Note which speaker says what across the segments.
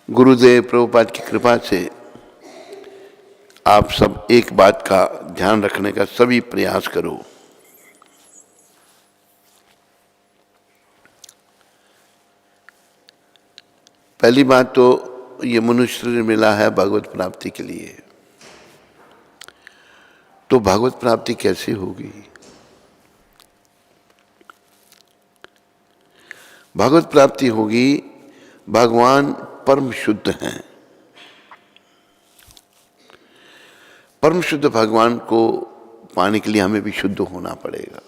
Speaker 1: गुरुदेव प्रभुपाद की कृपा से आप सब एक बात का ध्यान रखने का सभी प्रयास करो। पहली बात तो ये मनुष्य शरीर मिला है भगवत प्राप्ति के लिए, तो भगवत प्राप्ति कैसे होगी? भगवत प्राप्ति होगी, भगवान परम शुद्ध हैं। परम शुद्ध भगवान को पाने के लिए हमें भी शुद्ध होना पड़ेगा।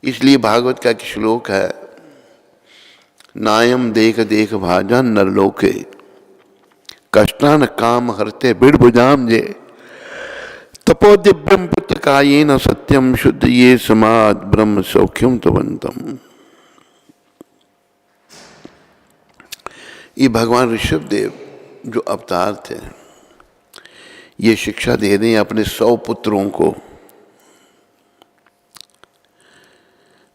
Speaker 1: इसलिए भागवत का एक श्लोक है, नायम देख देख भाजन नरलोके कष्टान काम हरते बिड़भुजाम जे तपो दिव्यम पुत्र कायेन सत्यम शुद्ध ये समाद ब्रह्म सौख्यम तवंतम। ये भगवान ऋषभ देव जो अवतार थे, ये शिक्षा दे रहे हैं अपने 100 पुत्रों को।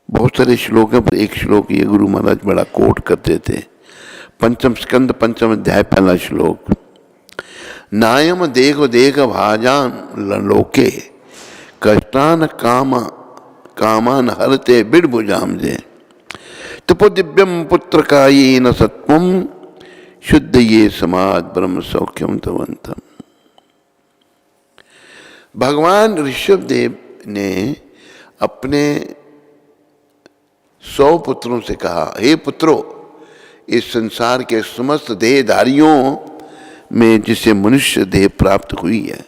Speaker 1: बहुत सारे श्लोकों पर एक श्लोक ये गुरु महाराज बड़ा कोट करते थे। पंचम स्कंद पंचम अध्याय पहला श्लोक, नायम देख देख भाजान लोके कष्टान कामान हरते बिड़भुजाम जे तपो दिव्यम पुत्र कायेन सत्वम शुद्ध ये समाज ब्रह्म सौख्यम तवंतम। भगवान ऋषभ देव ने अपने 100 पुत्रों से कहा, हे पुत्रों, इस संसार के समस्त देहधारियों में जिसे मनुष्य देह प्राप्त हुई है,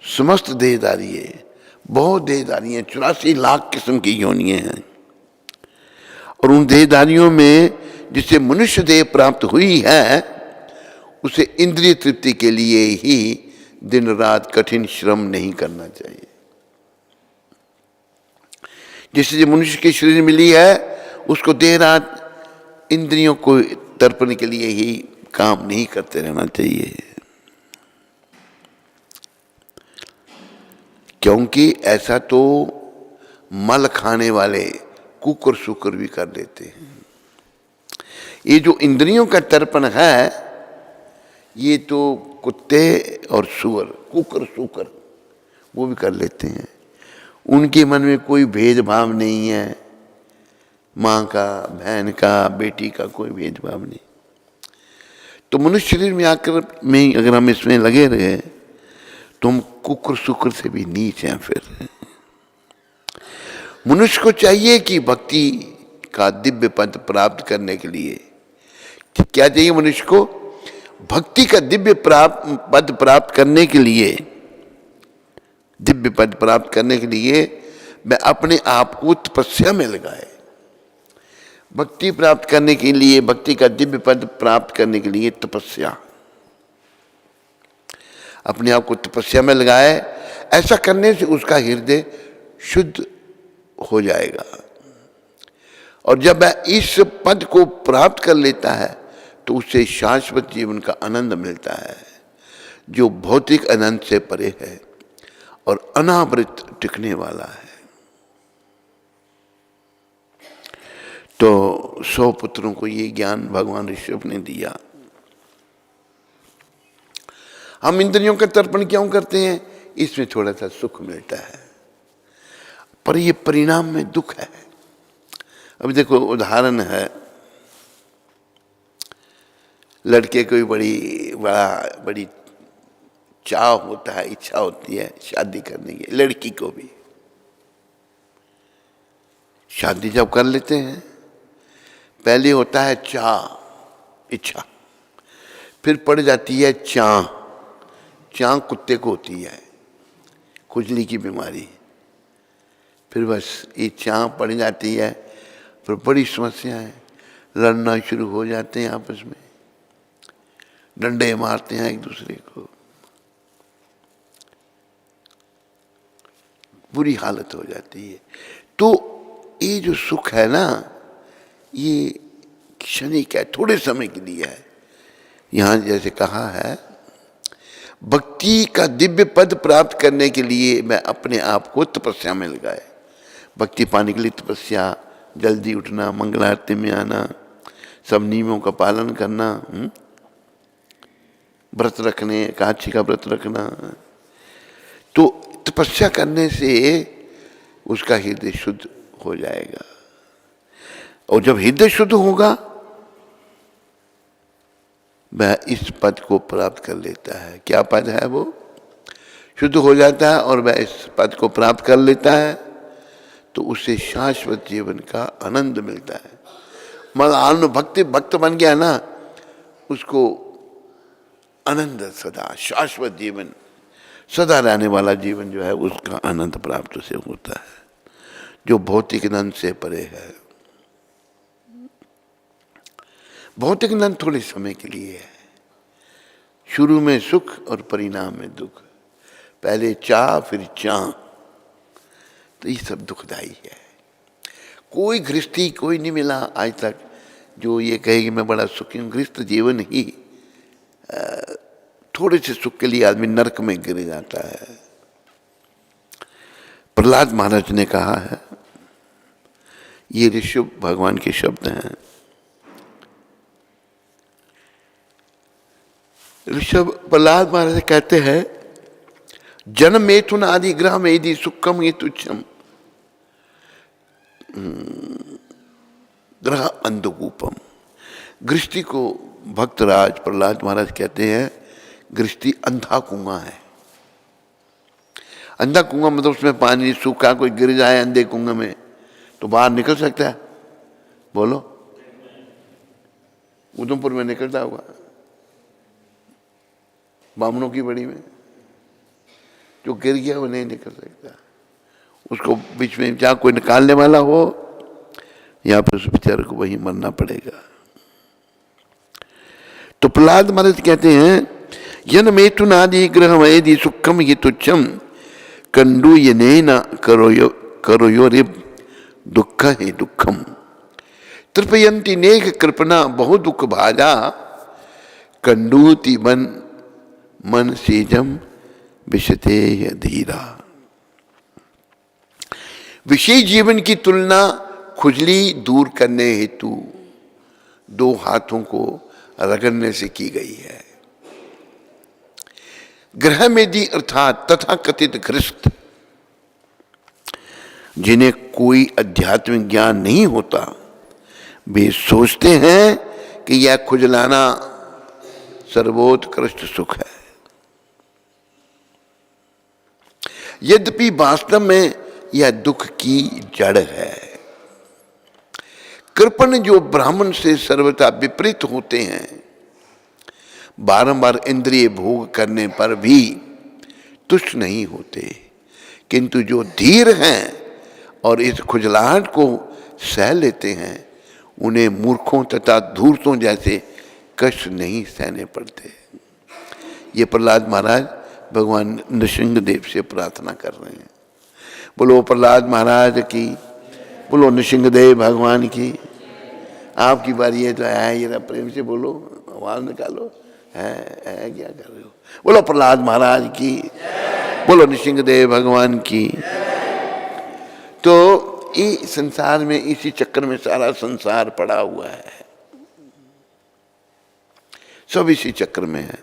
Speaker 1: समस्त देहधारी है, बहुत देहधारी हैं, 84 लाख किस्म की योनियां हैं, और उन देहधारियों में जिसे मनुष्य देह प्राप्त हुई है उसे इंद्रिय तृप्ति के लिए ही दिन रात कठिन श्रम नहीं करना चाहिए। जिससे जो मनुष्य की शरीर मिली है उसको देर रात इंद्रियों को तर्पण के लिए ही काम नहीं करते रहना चाहिए, क्योंकि ऐसा तो मल खाने वाले कुकर सुकर भी कर लेते हैं। ये जो इंद्रियों का तर्पण है ये तो कुत्ते और सुअर, कुकर सुकर, वो भी कर लेते हैं। उनके मन में कोई भेदभाव नहीं है, माँ का, बहन का, बेटी का कोई भेदभाव नहीं। तो मनुष्य शरीर में आकर में अगर हम इसमें लगे रहे तो हम कुकर सुकर से भी नीच हैं। फिर मनुष्य को चाहिए कि भक्ति का दिव्य पद प्राप्त करने के लिए क्या चाहिए? मनुष्य को भक्ति का दिव्य पद प्राप्त करने के लिए, दिव्य पद प्राप्त करने के लिए मैं अपने आप को तपस्या में लगाए। भक्ति प्राप्त करने के लिए, भक्ति का दिव्य पद प्राप्त करने के लिए तपस्या, अपने आप को तपस्या में लगाए। ऐसा करने से उसका हृदय शुद्ध हो जाएगा, और जब वह इस पद को प्राप्त कर लेता है तो उसे शाश्वत जीवन का आनंद मिलता है, जो भौतिक आनंद से परे है और अनावृत टिकने वाला है। तो 100 पुत्रों को ये ज्ञान भगवान ऋषभ ने दिया। हम इंद्रियों का तर्पण क्यों करते हैं? इसमें थोड़ा सा सुख मिलता है, पर ये परिणाम में दुख है। अभी देखो उदाहरण है, लड़के को भी बड़ी चाह होता है, इच्छा होती है शादी करने की। लड़की को भी शादी जब कर लेते हैं, पहले होता है चाह, इच्छा, फिर पड़ जाती है चाह। चाह कुत्ते को होती है, खुजली की बीमारी, फिर बस ये चाह पड़ जाती है, फिर बड़ी समस्या है, लड़ना शुरू हो जाते हैं आपस में, डंडे मारते हैं एक दूसरे को, बुरी हालत हो जाती है। तो ये जो सुख है ना, ये क्षणिक है, थोड़े समय के लिए है। यहाँ जैसे कहा है, भक्ति का दिव्य पद प्राप्त करने के लिए मैं अपने आप को तपस्या में लगाए। भक्ति पाने के लिए तपस्या, जल्दी उठना, मंगल आरती में आना, सब नियमों का पालन करना, व्रत रखने, एकादशी का व्रत रखना। तो तपस्या करने से उसका हृदय शुद्ध हो जाएगा। और जब हृदय शुद्ध होगा वह इस पद को प्राप्त कर लेता है। क्या पद है वो? शुद्ध हो जाता है और वह इस पद को प्राप्त कर लेता है तो उसे शाश्वत जीवन का आनंद मिलता है। मतलब भक्त बन गया ना, उसको आनंद, सदा शाश्वत जीवन, सदा रहने वाला जीवन जो है उसका आनंद प्राप्त उसे होता है, जो भौतिक आनंद से परे है। भौतिक आनंद थोड़े समय के लिए है, शुरू में सुख और परिणाम में दुख, पहले चाह फिर चाह, तो ये सब दुखदाई है। कोई गृहस्थी कोई नहीं मिला आज तक जो ये कहे कि मैं बड़ा सुखी हूँ। गृहस्थ जीवन ही थोड़े से सुख के लिए आदमी नरक में गिर जाता है। प्रहलाद महाराज ने कहा है, ये ऋषभ भगवान के शब्द हैं। ऋषभ प्रहलाद महाराज कहते हैं, जन्म मेथुन आदि ग्रह में यदि सुखम ये तुच्छम ग्रह अंधकूपम। गृहस्थी को भक्तराज प्रहलाद महाराज कहते हैं, गृहस्थी अंधा कुआं है। अंधा कुआं मतलब उसमें पानी सूखा, कोई गिर जाए अंधे कुआं में तो बाहर निकल सकता है? बोलो, उधमपुर में निकलता होगा, बामनों की बड़ी में जो गिर गया वो नहीं निकल सकता। उसको बीच में जहाँ कोई निकालने वाला हो या फिर उस बेचारे को वहीं मरना पड़ेगा। तो प्रहलाद महाराज कहते हैं, यन मेतुन आदि ग्रह यदि सुखम ये तुच्छम कंडू ये न करो यो रिब दुख है दुखम तृपयंती नेक कृपना बहु दुख भाजा कंडूति मन सेजम विशते धीरा। विषय जीवन की तुलना खुजली दूर करने हेतु दो हाथों को रगड़ने से की गई है। ग्रह मेदी अर्थात तथा कथित गृहस्थ जिन्हें कोई आध्यात्मिक ज्ञान नहीं होता, वे सोचते हैं कि यह खुजलाना सर्वोत्कृष्ट सुख है। यद्यपि वास्तव में यह दुख की जड़ है। कृपण जो ब्राह्मण से सर्वथा विपरीत होते हैं, बारंबार इंद्रिय भोग करने पर भी तुष्ट नहीं होते, किंतु जो धीर हैं और इस खुजलाहट को सह लेते हैं, उन्हें मूर्खों तथा धूर्तों जैसे कष्ट नहीं सहने पड़ते। ये प्रहलाद महाराज भगवान नृसिंहदेव से प्रार्थना कर रहे हैं। बोलो प्रहलाद महाराज की, बोलो नृसिंहदेव भगवान की। आपकी बारी है तो है, ये प्रेम से बोलो, आवाज निकालो, है क्या कर रहे हो? बोलो प्रहलाद महाराज की, बोलो नृसिंहदेव भगवान की। तो इस संसार में, इसी चक्कर में सारा संसार पड़ा हुआ है, सब इसी चक्र में है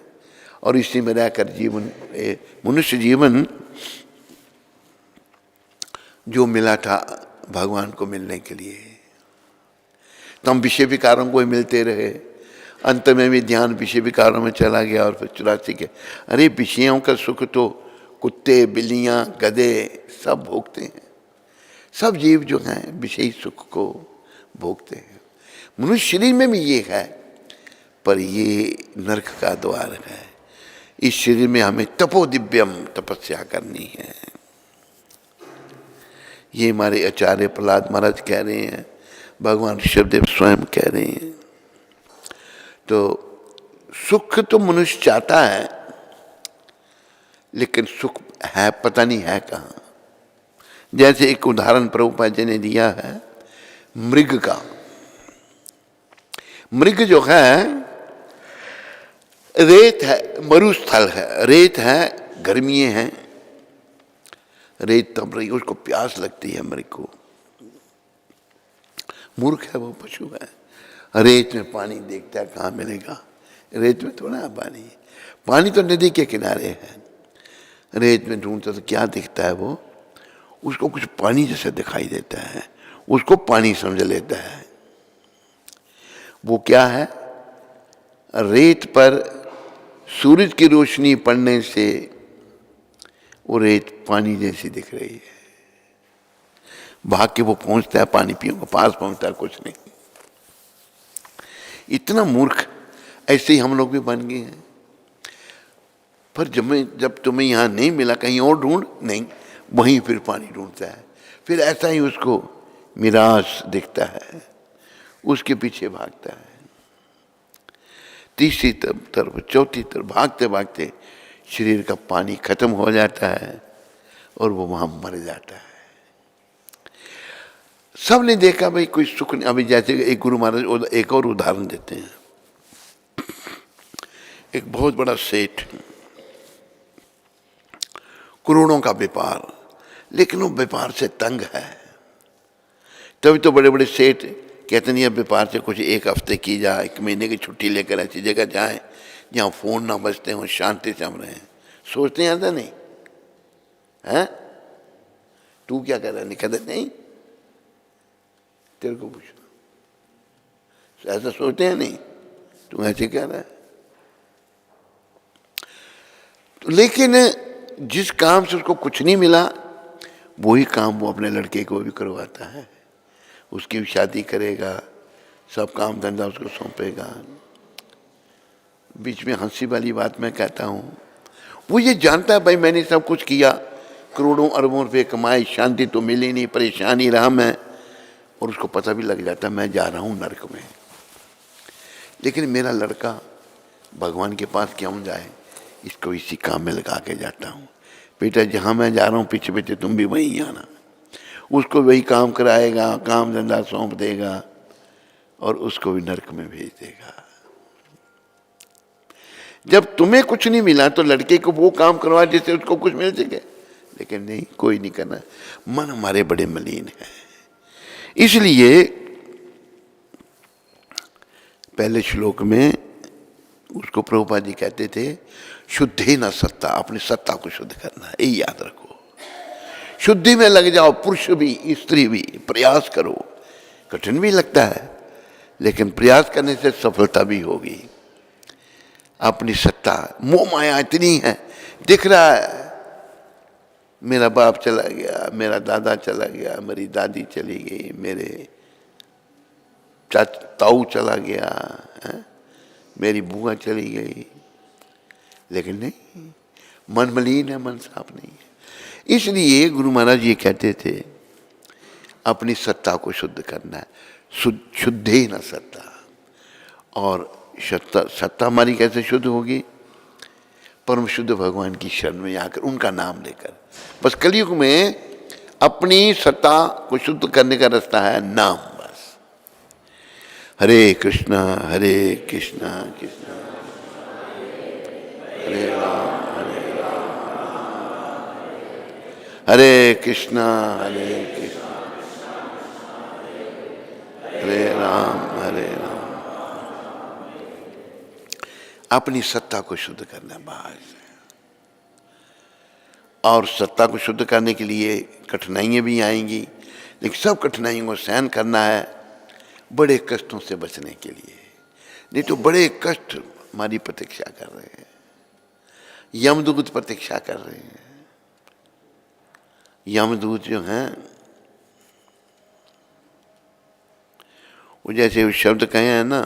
Speaker 1: और इसी में रहकर जीवन, मनुष्य जीवन जो मिला था भगवान को मिलने के लिए, तो हम विषय विकारों को ही मिलते रहे। अंत में भी ध्यान विषय विकारों में चला गया और फिर 84 के, अरे विषयों का सुख तो कुत्ते, बिल्लियां, गधे सब भोगते हैं। सब जीव जो हैं विषयी सुख को भोगते हैं। मनुष्य शरीर में भी ये है, पर ये नरक का द्वार है। इस शरीर में हमें तपो दिव्यम तपस्या करनी है। ये हमारे आचार्य प्रहलाद महाराज कह रहे हैं, भगवान ऋषभदेव स्वयं कह रहे हैं। तो सुख तो मनुष्य चाहता है, लेकिन सुख है पता नहीं है कहाँ। जैसे एक उदाहरण प्रभुपाद जी ने दिया है मृग का। मृग जो है रेत है, मरुस्थल है, रेत है, गर्मियाँ हैं, रेत तप रही, उसको प्यास लगती है मृग को। मूर्ख है वो पशु है। रेत में पानी देखता है, कहाँ मिलेगा, रेत में थोड़ा है पानी, पानी तो नदी के किनारे है। रेत में ढूंढता तो क्या दिखता है वो, उसको कुछ पानी जैसा दिखाई देता है, उसको पानी समझ लेता है। वो क्या है, रेत पर सूरज की रोशनी पड़ने से वो रेत पानी जैसी दिख रही है। भाग के वो पहुंचता है, पानी पीऊंगा, पास पहुंचता है, कुछ नहीं। इतना मूर्ख ऐसे ही हम लोग भी बन गए हैं। पर जब तुम्हें यहां नहीं मिला, कहीं और ढूंढ, नहीं, वहीं फिर पानी ढूंढता है। फिर ऐसा ही उसको मिराज दिखता है, उसके पीछे भागता है। तीसरी तरफ, चौथी तरफ भागते भागते शरीर का पानी खत्म हो जाता है और वो वहां मर जाता है। सब ने देखा भाई कोई सुख नहीं। अभी जैसे एक गुरु महाराज एक और उदाहरण देते हैं। एक बहुत बड़ा सेठ, करोड़ों का व्यापार, लेकिन वो व्यापार से तंग है। तभी तो बड़े बड़े सेठ कहते नहीं, अब व्यापार से कुछ एक हफ्ते की जाए, एक महीने की छुट्टी लेकर ऐसी जगह जाएं जहाँ फोन ना बजते हो, शांति से हम रहें। सोचते हैं ऐसा नहीं है? तू क्या कर रहा है? नहीं कहते नहीं, तेरे को पूछना, ऐसा सोचते हैं नहीं, तू ऐसे कह रहा है। तो लेकिन जिस काम से उसको कुछ नहीं मिला, वही काम वो अपने लड़के को भी करवाता है, उसकी भी शादी करेगा, सब काम धंधा उसको सौंपेगा। बीच में हंसी वाली बात मैं कहता हूँ, वो ये जानता है भाई मैंने सब कुछ किया, करोड़ों अरबों रुपये कमाए, शांति तो मिली नहीं, परेशान ही रहा मैं, और उसको पता भी लग जाता मैं जा रहा हूँ नरक में। लेकिन मेरा लड़का भगवान के पास क्यों जाए, इसको इसी काम में लगा के जाता हूँ। बेटा जहाँ मैं जा रहा हूँ पीछे पीछे तुम भी वहीं आना। उसको वही काम कराएगा, काम धंधा सौंप देगा और उसको भी नरक में भेज देगा। जब तुम्हें कुछ नहीं मिला तो लड़के को वो काम करवा जिससे उसको कुछ मिल सके, लेकिन नहीं, कोई नहीं करना। मन हमारे बड़े मलिन है। इसलिए पहले श्लोक में उसको प्रभुपाद जी कहते थे, शुद्धि न सत्ता, अपनी सत्ता को शुद्ध करना है, यही याद रखो। शुद्धि में लग जाओ, पुरुष भी स्त्री भी, प्रयास करो। कठिन भी लगता है, लेकिन प्रयास करने से सफलता भी होगी। अपनी सत्ता, मोह माया इतनी है, दिख रहा है मेरा बाप चला गया, मेरा दादा चला गया, मेरी दादी चली गई, मेरे ताऊ चला गया है? मेरी बुआ चली गई, लेकिन नहीं, मन मलिन है, मन साफ नहीं है। इसलिए गुरु महाराज ये कहते थे अपनी सत्ता को शुद्ध करना है, शुद्धे न सत्ता। और सत्ता हमारी कैसे शुद्ध होगी? परम शुद्ध भगवान की शरण में आकर उनका नाम लेकर। बस कलयुग में अपनी सत्ता को शुद्ध करने का रास्ता है नाम, बस। हरे कृष्णा कृष्णा हरे राम हरे कृष्णा हरे राम हरे राम। अपनी सत्ता को शुद्ध करना बस। और सत्ता को शुद्ध करने के लिए कठिनाइयाँ भी आएंगी, लेकिन सब कठिनाइयों को सहन करना है बड़े कष्टों से बचने के लिए। नहीं तो बड़े कष्ट हमारी प्रतीक्षा कर रहे हैं, यमदूत प्रतीक्षा कर रहे हैं। यमदूत जो हैं वो जैसे शब्द कहे हैं ना,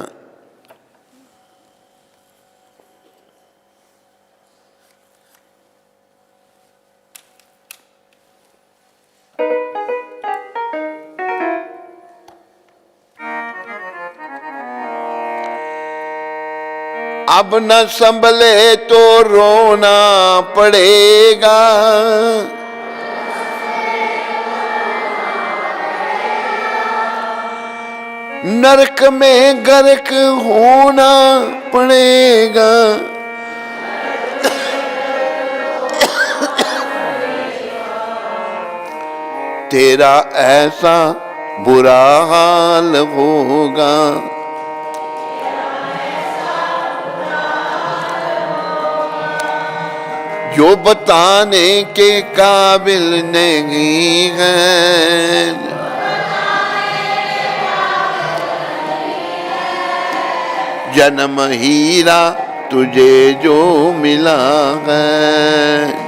Speaker 1: अब न संभले तो रोना पड़ेगा, नरक में गर्क होना पड़ेगा। तेरा ऐसा बुरा हाल होगा। जो बताने के काबिल नहीं है, जन्म हीरा तुझे जो मिला है,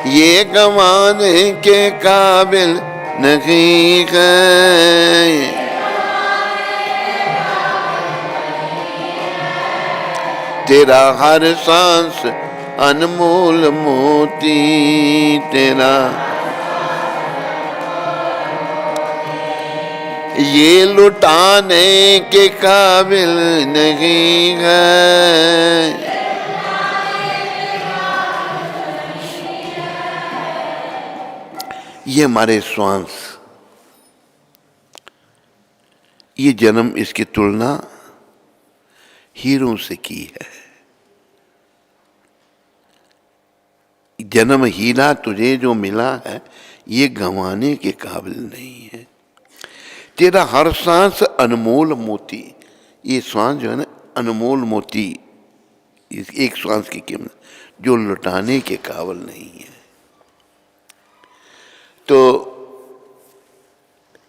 Speaker 1: ये गंवाने के काबिल नहीं है। तेरा हर सांस अनमोल मोती, तेरा ये लुटाने के काबिल नहीं है। ये हमारे श्वास, ये जन्म, इसकी तुलना हीरों से की है। जन्म हीरा तुझे जो मिला है, ये गंवाने के काबिल नहीं है। तेरा हर सांस अनमोल मोती, ये श्वास जो है ना अनमोल मोती, इस एक श्वास की कीमत जो लुटाने के काबिल नहीं है। तो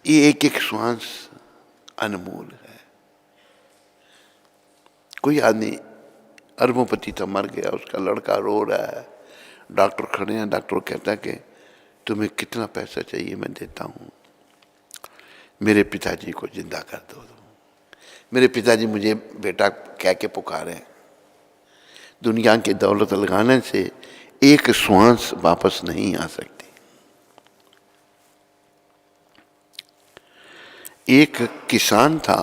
Speaker 1: ये एक एक श्वास अनमोल है। कोई आदमी अरबोपति था, मर गया, उसका लड़का रो रहा है, डॉक्टर खड़े हैं, डॉक्टर कहता है कि तुम्हें कितना पैसा चाहिए, मैं देता हूँ, मेरे पिताजी को जिंदा कर दो। मेरे पिताजी मुझे बेटा कह के पुकारे। दुनिया की दौलत लगाने से एक श्वास वापस नहीं आ सकती। एक किसान था,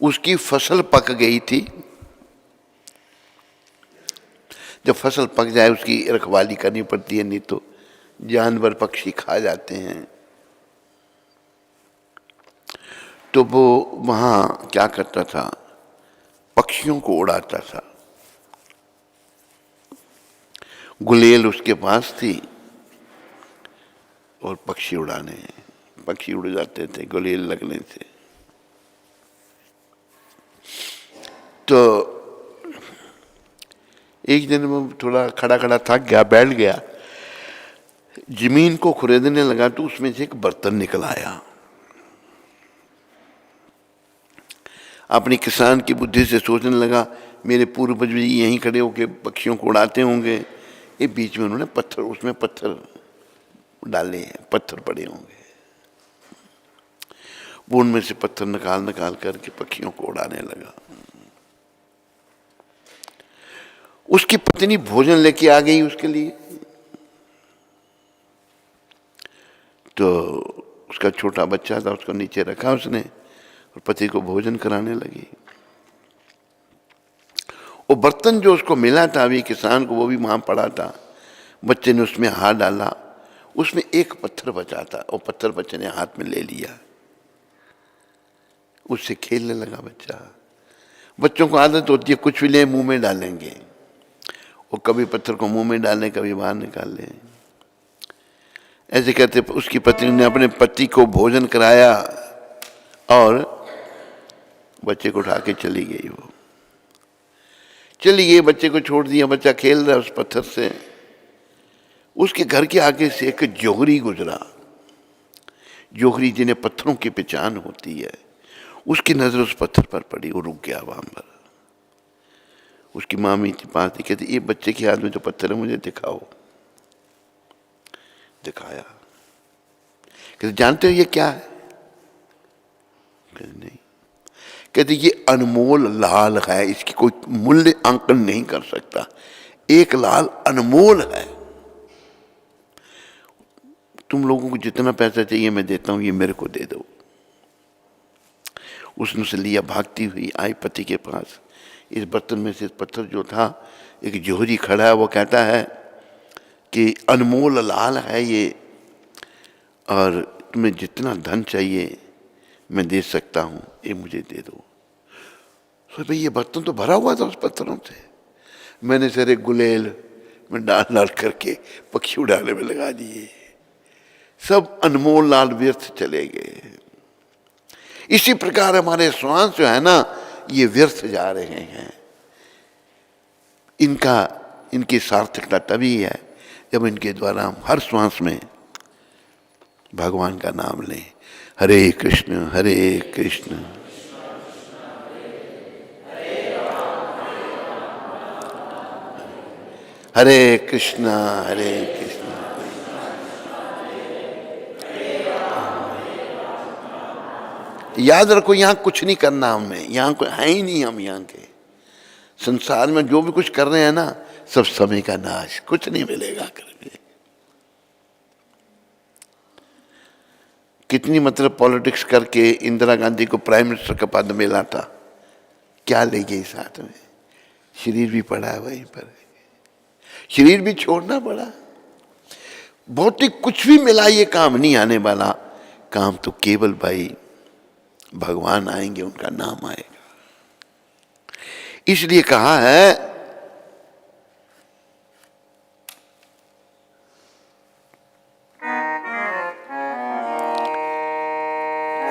Speaker 1: उसकी फसल पक गई थी। जब फसल पक जाए उसकी रखवाली करनी पड़ती है, नहीं तो जानवर पक्षी खा जाते हैं। तो वो वहाँ क्या करता था, पक्षियों को उड़ाता था। गुलेल उसके पास थी और पक्षी उड़ाने, पक्षी उड़ जाते थे गुलेल लगने से। तो एक दिन वो थोड़ा खड़ा खड़ा थक गया, बैठ गया, जमीन को खुरेदने लगा तो उसमें से एक बर्तन निकल आया। अपनी किसान की बुद्धि से सोचने लगा, मेरे पूर्वज भी यहीं खड़े होकर पक्षियों को उड़ाते होंगे, ये बीच में उन्होंने पत्थर, उसमें पत्थर डाले हैं, पत्थर पड़े होंगे। वो उनमें से पत्थर निकाल निकाल करके पक्षियों को उड़ाने लगा। उसकी पत्नी भोजन लेके आ गई उसके लिए। तो उसका छोटा बच्चा था, उसको नीचे रखा उसने और पति को भोजन कराने लगी। वो बर्तन जो उसको मिला था अभी किसान को, वो भी वहां पड़ा था। बच्चे ने उसमें हाथ डाला, उसमें एक पत्थर बचा था, वो पत्थर बच्चे ने हाथ में ले लिया, उससे खेलने लगा बच्चा। बच्चों को आदत होती है कुछ भी ले मुंह में डालेंगे, वो कभी पत्थर को मुंह में डालें, कभी बाहर निकाल लें। ऐसे कहते उसकी पत्नी ने अपने पति को भोजन कराया और बच्चे को उठा के चली गई। वो चली गई, बच्चे को छोड़ दिया, बच्चा खेल रहा है उस पत्थर से। उसके घर के आगे से एक जोहरी गुजरा। जोहरी जिन्हें पत्थरों की पहचान होती है, उसकी नजर उस पत्थर पर पड़ी, वो रुक गया वहां पर। उसकी मामी के पास थी, कहती ये बच्चे के हाथ में जो पत्थर है मुझे दिखाओ। दिखाया, कहते जानते हो ये क्या है? कहते नहीं। कहते ये अनमोल लाल है, इसकी कोई मूल्य अंकन नहीं कर सकता। एक लाल अनमोल है। तुम लोगों को जितना पैसा चाहिए मैं देता हूं, ये मेरे को दे दो। उसने उसे लिया, भागती हुई आई पति के पास। इस बर्तन में से पत्थर जो था, एक जोहरी खड़ा है, वो कहता है कि अनमोल लाल है ये, और तुम्हें जितना धन चाहिए मैं दे सकता हूं, ये मुझे दे दो। तो भाई ये बर्तन तो भरा हुआ था उस पत्थरों से। मैंने सारे गुलेल में डाल डाल करके पक्षी उड़ाने में लगा दिए, सब अनमोल लाल व्यर्थ चले गए। इसी प्रकार हमारे श्वास जो है ना, ये व्यर्थ जा रहे हैं। इनकी सार्थकता तभी है जब इनके द्वारा हम हर श्वास में भगवान का नाम लें। हरे कृष्ण हरे कृष्ण हरे कृष्ण हरे कृष्ण। याद रखो, यहां कुछ नहीं करना हमने, यहां कोई है ही नहीं। हम यहां के संसार में जो भी कुछ कर रहे हैं ना, सब समय का नाश, कुछ नहीं मिलेगा करके। कितनी मतलब पॉलिटिक्स करके इंदिरा गांधी को प्राइम मिनिस्टर का पद मिला था, क्या ले गई साथ में? शरीर भी पड़ा है वहीं पर, शरीर भी छोड़ना पड़ा। भौतिक कुछ भी मिला, ये काम नहीं आने वाला। काम तो केवल भाई भगवान आएंगे, उनका नाम आएगा। इसलिए कहा है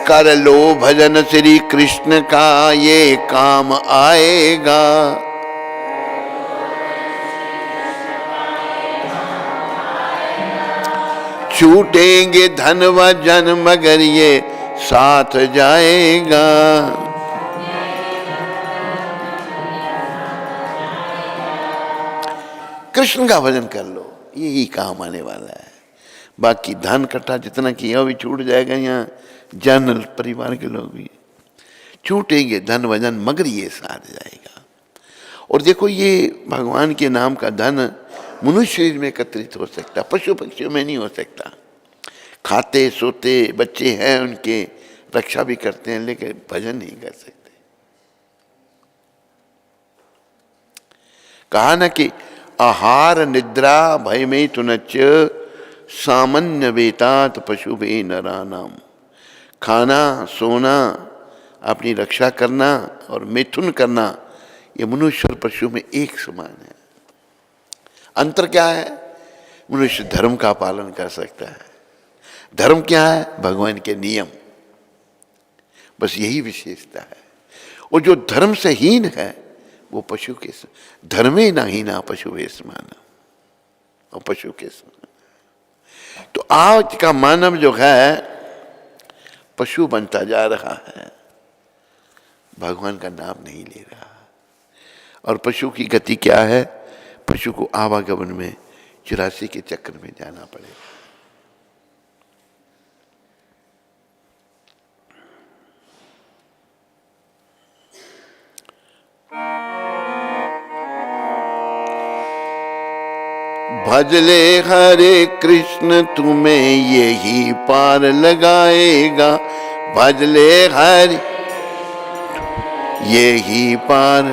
Speaker 1: कर लो भजन श्री कृष्ण का, ये काम आएगा। छूटेंगे धन व जन मगर ये साथ जाएगा। कृष्ण का भजन कर लो, यही काम आने वाला है। बाकी धन इकट्ठा जितना किया भी छूट जाएगा। यहाँ जन परिवार के लोग भी छूटेंगे, धन वजन मगर ये साथ जाएगा। और देखो, ये भगवान के नाम का धन मनुष्य शरीर में एकत्रित हो सकता, पशु पक्षियों में नहीं हो सकता। खाते सोते बच्चे हैं, उनके रक्षा भी करते हैं, लेकिन भजन नहीं कर सकते। कहा ना कि आहार निद्रा भय में तुनच सामान्य वेतात पशु भे नरानाम। खाना सोना, अपनी रक्षा करना और मिथुन करना, ये मनुष्य और पशु में एक समान है। अंतर क्या है? मनुष्य धर्म का पालन कर सकता है। धर्म क्या है? भगवान के नियम, बस यही विशेषता है। और जो धर्म से हीन है वो पशु के धर्मे ना हीना पशु वे समान, और पशु के समान। तो आज का मानव जो है पशु बनता जा रहा है, भगवान का नाम नहीं ले रहा। और पशु की गति क्या है? पशु को आवागमन में 84 के चक्र में जाना पड़ेगा। भजले हरे कृष्ण तुम्हें यही पार लगाएगा। भजले हरे यही पार,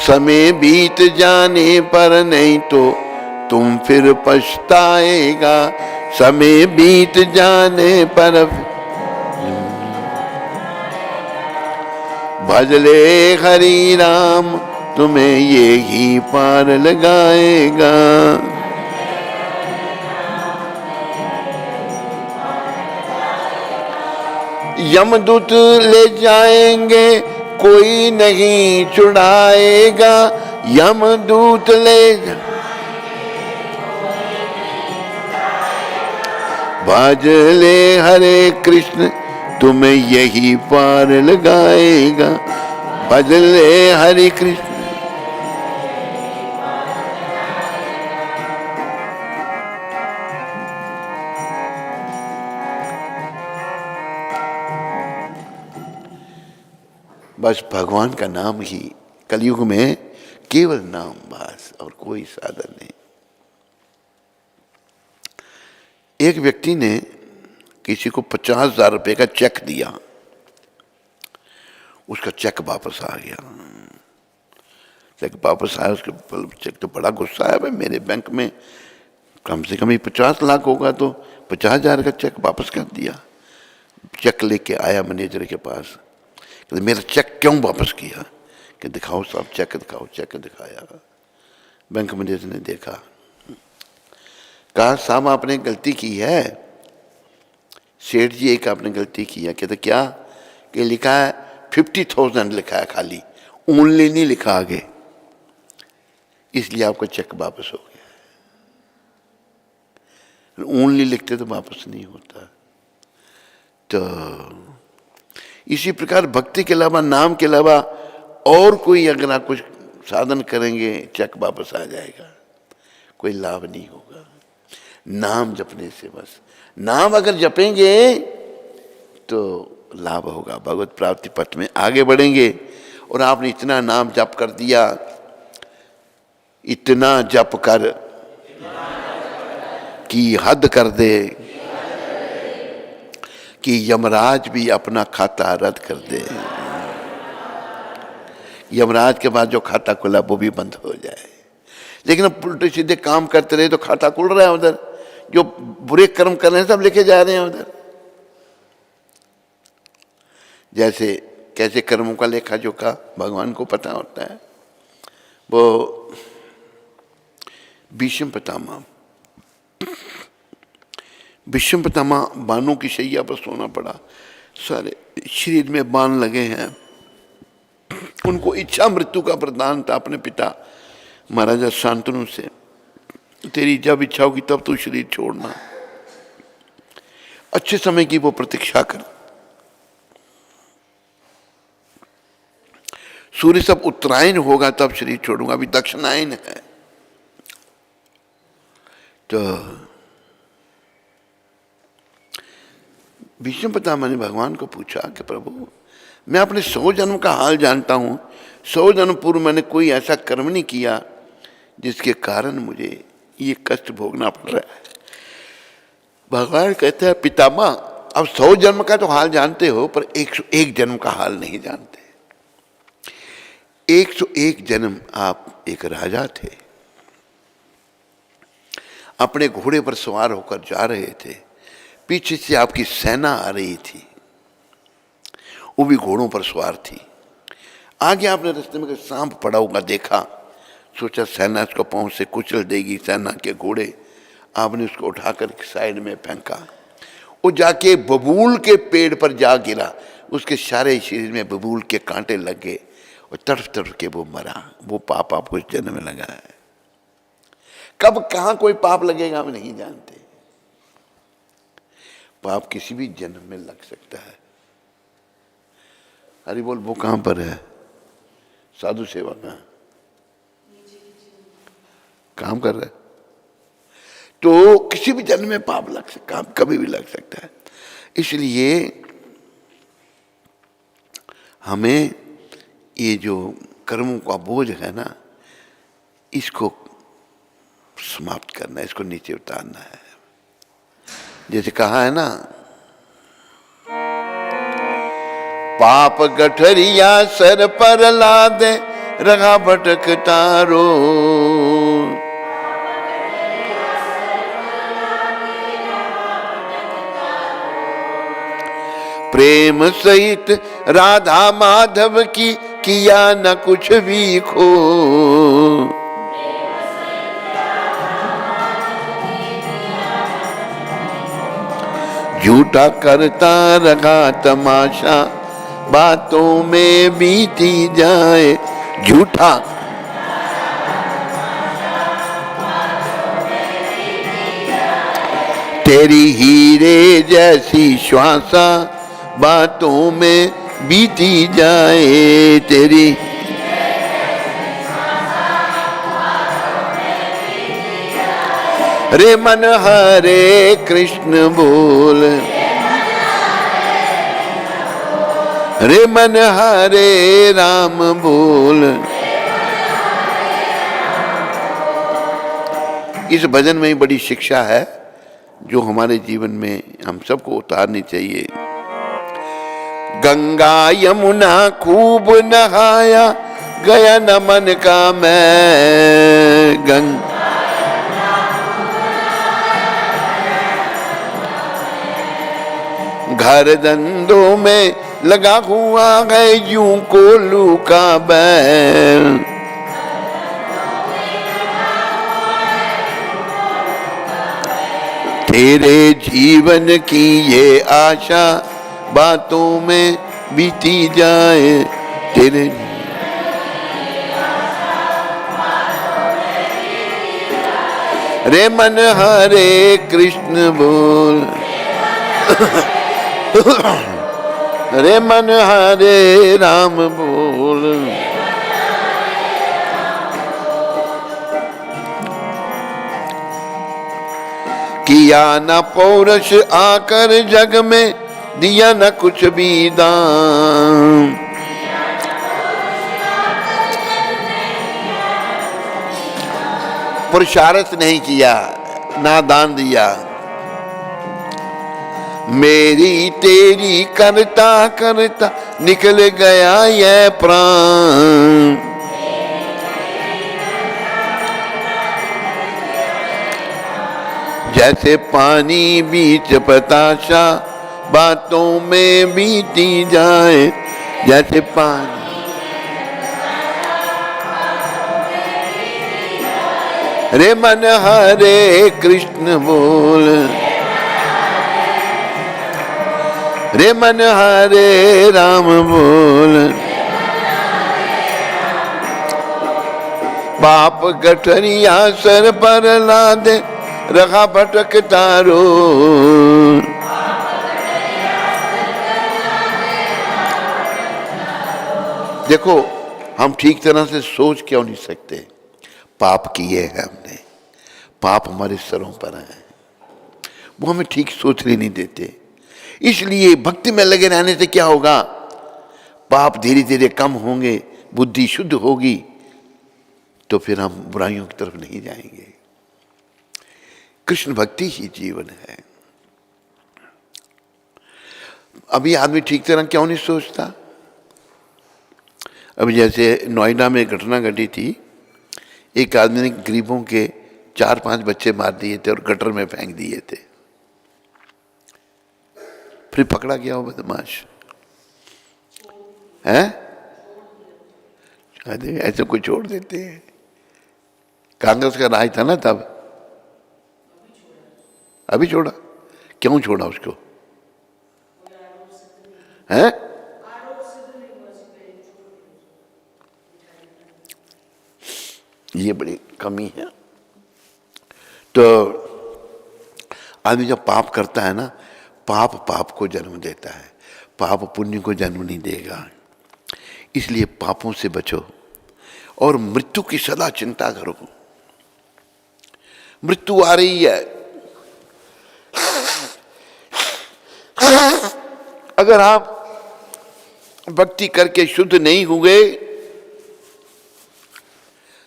Speaker 1: समय बीत जाने पर नहीं तो तुम फिर पछताएगा। समय बीत जाने पर भजले हरि राम तुम्हें यही पार लगाएगा। यमदूत ले जाएंगे कोई नहीं छुड़ाएगा। यमदूत ले भजले हरे कृष्ण तुम्हें यही पार लगाएगा। भजले हरे कृष्ण। बस भगवान का नाम ही कलयुग में केवल नाम, बस और कोई साधन नहीं। एक व्यक्ति ने किसी को 50,000 रुपए का चेक दिया, उसका चेक वापस आ गया। चेक वापस आया, उसके चेक तो बड़ा गुस्सा है, भाई मेरे बैंक में कम से कम ही 50 लाख होगा, तो 50,000 का चेक वापस कर दिया। चेक लेके आया मैनेजर के पास, मेरा चेक क्यों वापस किया? कि दिखाओ साहब चेक दिखाओ। चेक दिखाया, बैंक मैनेजर ने देखा, कहा साहब आपने गलती की है, सेठ जी एक आपने गलती की है। कहते क्या? कि लिखा है 50,000 लिखा है, खाली ओनली नहीं लिखा आगे, इसलिए आपका चेक वापस हो गया। ओनली लिखते तो वापस नहीं होता। तो इसी प्रकार भक्ति के अलावा, नाम के अलावा और कोई अगर आप कुछ साधन करेंगे, चेक वापस आ जाएगा, कोई लाभ नहीं होगा। नाम जपने से बस, नाम अगर जपेंगे तो लाभ होगा, भगवत प्राप्ति पथ में आगे बढ़ेंगे। और आपने इतना नाम जप कर दिया, इतना जप कर कि हद कर दे कि यमराज भी अपना खाता रद्द कर दे। यमराज के बाद जो खाता खुला वो भी बंद हो जाए। लेकिन अब उल्टे सीधे काम करते रहे तो खाता खुल रहा है उधर, जो बुरे कर्म कर रहे हैं सब लेके जा रहे हैं उधर। जैसे कैसे कर्मों का लेखा जोखा भगवान को पता होता है। वो भीष्म पितामह बाणों की शैया पर सोना पड़ा, सारे शरीर में बाण लगे हैं। उनको इच्छा मृत्यु का प्रदान था अपने पिता महाराजा शांतनु से, तेरी जब इच्छा होगी तब तू शरीर छोड़ना, अच्छे समय की वो प्रतीक्षा कर। सूर्य सब उत्तरायण होगा तब शरीर छोड़ूंगा, अभी दक्षिणायन है। तो भीष्म पितामह ने भगवान को पूछा कि प्रभु मैं अपने 100 जन्म का हाल जानता हूं, 100 जन्म पूर्व मैंने कोई ऐसा कर्म नहीं किया जिसके कारण मुझे ये कष्ट भोगना पड़ रहा है। भगवान कहते हैं पितामह अब 100 जन्म का तो हाल जानते हो, पर 101 जन्म का हाल नहीं जानते। 101 जन्म आप एक राजा थे, अपने घोड़े पर सवार होकर जा रहे थे, पीछे से आपकी सेना आ रही थी, वो भी घोड़ों पर सवार थी। आगे आपने रास्ते में सांप पड़ा हुआ देखा, सोचा सेना इसको पांव से कुचल देगी, सेना के घोड़े। आपने उसको उठाकर साइड में फेंका, वो जाके बबूल के पेड़ पर जा गिरा, उसके सारे शरीर में बबूल के कांटे लग गए और तड़फ तड़फ के वो मरा। वो पाप आपको इस जन्म में लगा है। कब कहाँ कोई पाप लगेगा हम नहीं जानते। पाप किसी भी जन्म में लग सकता है। हरि बोल, वो कहां पर है? साधु सेवा का काम कर रहा है, तो किसी भी जन्म में पाप लग सकता, कभी भी लग सकता है। इसलिए हमें ये जो कर्मों का बोझ है ना, इसको समाप्त करना है, इसको नीचे उतारना है। जैसे कहा है ना, पाप गठरिया सर पर लाद रहा भटकता रो, प्रेम सहित राधा माधव की किया न कुछ भी खो, झूठा करता रहा तमाशा बातों में बीती जाए, झूठा तेरी हीरे जैसी श्वासा बातों में बीती जाए, तेरी रे मन हरे कृष्ण बोल, रे मन हरे राम बोल। इस भजन में ही बड़ी शिक्षा है जो हमारे जीवन में हम सबको उतारनी चाहिए। गंगा यमुना खूब नहाया गया न मन का मैं, गंगा घर धंधों में लगा हुआ है यूं कोल्हू का बैल, तेरे जीवन की ये आशा बातों में बीती जाए, तेरे रे मन हरे कृष्ण बोल, रे मन हरे राम बोल। किया न पौरुष आकर जग में, दिया न कुछ भी दान। पुरुषार्थ नहीं किया, ना दान दिया। मेरी तेरी करता करता निकल गया ये प्राण। जैसे पानी बीच बताशा बातों में बीती जाए, जैसे पानी। रे मन हरे कृष्ण बोल, रे मन हरे राम बोल। पाप गठरिया सर पर लादे, रखा भटकता रो। देखो, हम ठीक तरह से सोच क्यों नहीं सकते? पाप किए हैं हमने, पाप हमारे सरों पर है, वो हमें ठीक सोचने नहीं देते। इसलिए भक्ति में लगे रहने से क्या होगा? पाप धीरे धीरे कम होंगे, बुद्धि शुद्ध होगी, तो फिर हम बुराइयों की तरफ नहीं जाएंगे। कृष्ण भक्ति ही जीवन है। अभी आदमी ठीक तरह क्यों नहीं सोचता? अभी जैसे नोएडा में घटना घटी थी, एक आदमी ने गरीबों के 4-5 बच्चे मार दिए थे और गटर में फेंक दिए थे। फिर पकड़ा गया वो बदमाश है। ऐसे कोई छोड़ देते हैं? कांग्रेस का राज था ना तब, अभी छोड़ा? क्यों छोड़ा उसको? हैं? ये बड़ी कमी है। तो आदमी जब पाप करता है ना, पाप पाप को जन्म देता है, पाप पुण्य को जन्म नहीं देगा। इसलिए पापों से बचो और मृत्यु की सदा चिंता करो। मृत्यु आ रही है, अगर आप भक्ति करके शुद्ध नहीं हुए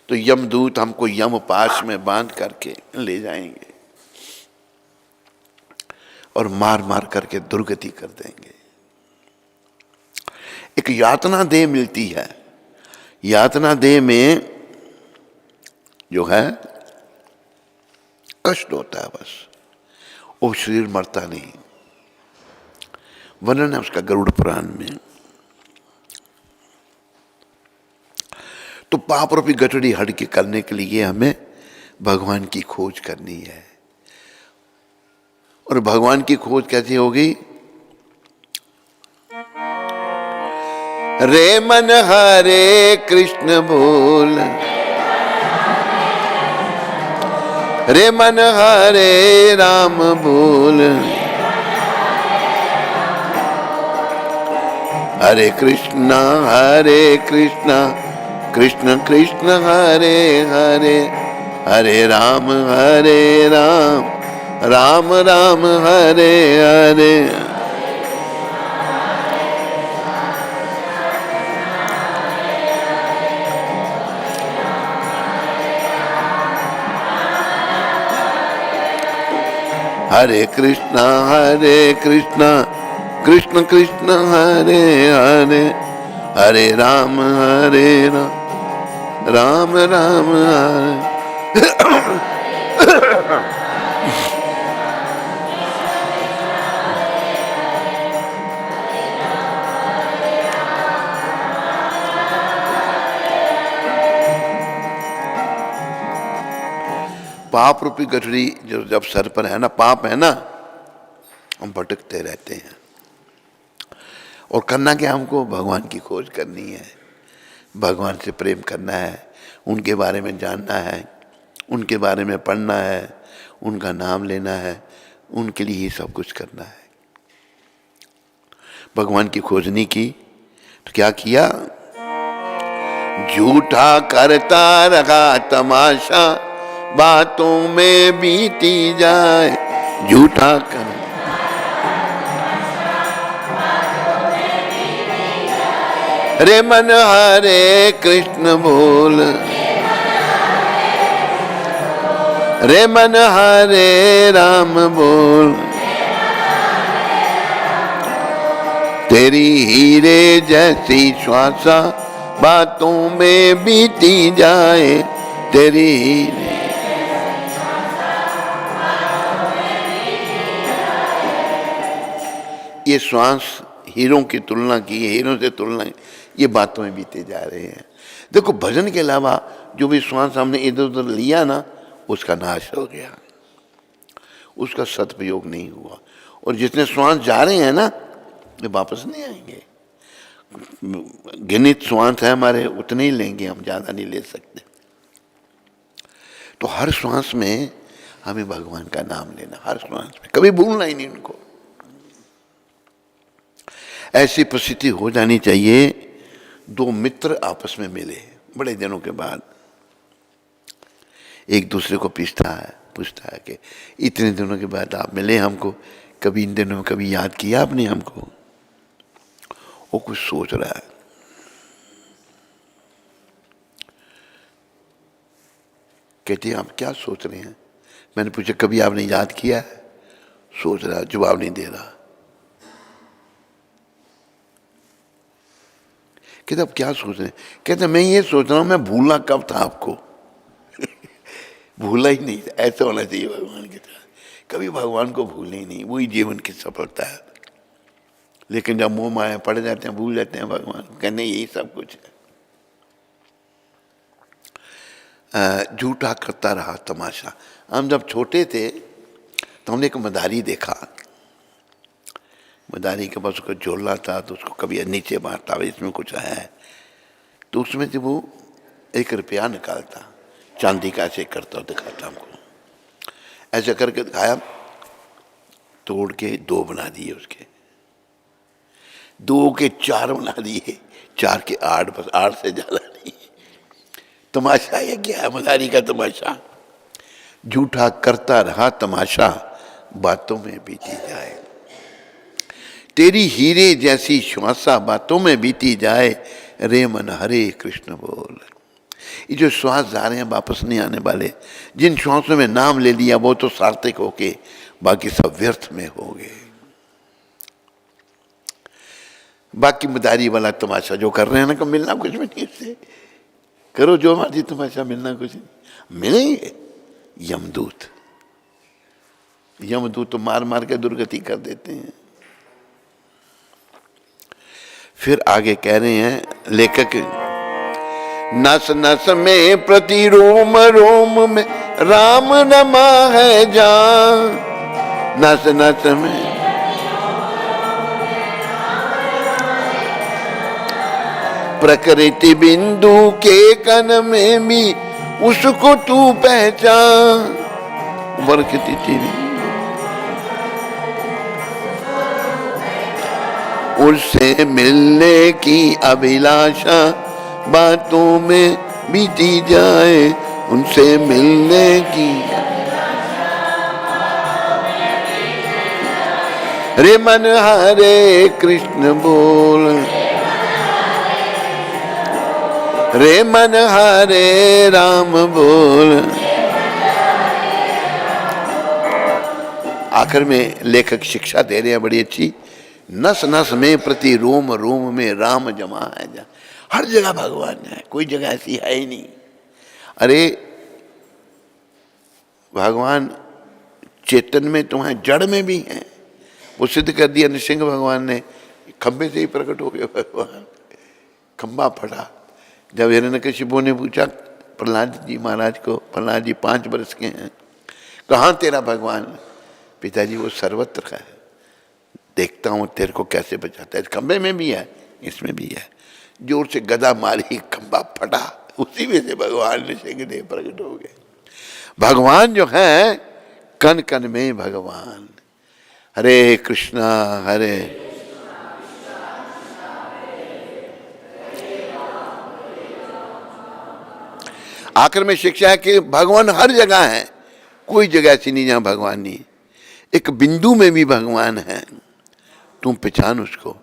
Speaker 1: तो यमदूत हमको यम पाश में बांध करके ले जाएंगे और मार मार करके दुर्गति कर देंगे। एक यातना देह मिलती है, यातना देह में जो है कष्ट होता है बस, वो शरीर मरता नहीं। वर्णन है उसका गरुड़ पुराण में। तो पाप रूपी गठड़ी हट के करने के लिए हमें भगवान की खोज करनी है। और भगवान की खोज कैसे होगी? रे मन हरे कृष्ण बोल, रे मन हरे राम बोल। हरे कृष्णा कृष्ण कृष्ण हरे हरे, हरे राम राम राम हरे हरे। हरे कृष्ण कृष्ण कृष्ण हरे हरे, हरे राम राम राम हरे। पाप रूपी गठरी जो जब सर पर है ना, पाप है ना, हम भटकते रहते हैं। और करना क्या, हमको भगवान की खोज करनी है, भगवान से प्रेम करना है, उनके बारे में जानना है, उनके बारे में पढ़ना है, उनका नाम लेना है, उनके लिए ही सब कुछ करना है। भगवान की खोज नहीं की तो क्या किया, झूठा करता रहा तमाशा, बातों में बीती जाए, झूठा कर। रे मन हरे कृष्ण बोल, रे मन हरे राम बोल, तेरी हीरे जैसी श्वासा, बातों में बीती जाए, तेरी हीरे। ये श्वास हीरों की तुलना की, हीरों से तुलना, ये बातों में बीते जा रहे हैं। देखो भजन के अलावा जो भी श्वास हमने इधर उधर लिया ना, उसका नाश हो गया, उसका सदुपयोग नहीं हुआ। और जितने श्वास जा रहे हैं ना, ये वापस नहीं आएंगे। गिनित श्वास है हमारे, उतने ही लेंगे हम, ज़्यादा नहीं ले सकते। तो हर श्वास में हमें भगवान का नाम लेना, हर श्वास में, कभी भूलना ही नहीं उनको। ऐसी परिस्थिति हो जानी चाहिए, दो मित्र आपस में मिले बड़े दिनों के बाद, एक दूसरे को पूछता है कि इतने दिनों के बाद आप मिले हमको, कभी इन दिनों में कभी याद किया आपने हमको? वो कुछ सोच रहा है, कहते हैं आप क्या सोच रहे हैं? मैंने पूछा कभी आपने याद किया है? सोच रहा, जवाब नहीं दे रहा। कहते अब क्या सोच रहे हैं? कहते मैं ये सोच रहा हूं मैं भूलना कब था आपको। भूला ही नहीं, ऐसा होना चाहिए भगवान के साथ, कभी भगवान को भूलना ही नहीं, वही जीवन की सफलता है। लेकिन जब मोह माया पड़ जाते हैं, भूल जाते हैं भगवान, कहने यही सब कुछ है। झूठा करता रहा तमाशा। हम जब छोटे थे तो हमने एक मदारी देखा, मदारी के पास उसका झोला था, तो उसको कभी नीचे मारता, इसमें कुछ है, तो उसमें से वो 1 रुपया निकालता, चांदी का ऐसे करता दिखाता हमको, ऐसे करके दिखाया, तोड़ के 2 बना दिए, उसके 2 के 4 बना दिए, 4 के 8, बस 8 से ज्यादा नहीं। तमाशा ये क्या है, मदारी का तमाशा। झूठा करता रहा तमाशा, बातों में बीती जाए, तेरी हीरे जैसी श्वासा, बातों में बीती जाए, रे मन हरे कृष्ण बोल। ये जो श्वास जा रहे हैं वापस नहीं आने वाले, जिन श्वासों में नाम ले लिया वो तो सार्थक होके, बाकी सब व्यर्थ में हो गए। बाकी मदारी वाला तमाशा जो कर रहे हैं ना, को मिलना कुछ भी नहीं इससे, करो जो मर्जी तमाशा, मिलना कुछ नहीं। मिलेंगे यमदूत, यमदूत तो मार मार के दुर्गति कर देते हैं। फिर आगे कह रहे हैं लेखक, नस नस में प्रति रोम रोम में राम रमा है जान, नस नस में प्रकृति बिंदु के कण में भी उसको तू पहचान, प्रकृति तेरी उससे मिलने की अभिलाषा, बातों में बीती जाए, उनसे मिलने की। रे मन हरे कृष्ण बोल, रे मन हरे राम बोल। आखिर में लेखक शिक्षा दे रहे हैं बड़ी अच्छी, नस नस में प्रति रोम रोम में राम जमा है जा। हर जगह भगवान है, कोई जगह ऐसी है ही नहीं। अरे भगवान चेतन में तो है, जड़ में भी है। वो सिद्ध कर दिया नृसिंह भगवान ने, खंबे से ही प्रकट हो गए भगवान। खंबा फटा, जब हिरण्यकशिपु ने पूछा प्रहलाद जी महाराज को, प्रहलाद जी 5 वर्ष के हैं, कहाँ तेरा भगवान? पिताजी वो सर्वत्र है, देखता हूँ तेरे को कैसे बचाता है। इस खंबे में भी है, इसमें भी है। जोर से गदा मारी, खंबा फटा, उसी में से भगवान नृसिंहदेव प्रकट हो गए। भगवान जो है कण कण में भगवान। हरे कृष्णा हरे आखिर में शिक्षा है कि भगवान हर जगह है, कोई जगह ऐसी नहीं जहां भगवान नहीं। एक बिंदु में भी भगवान है, तुम पहचान उसको।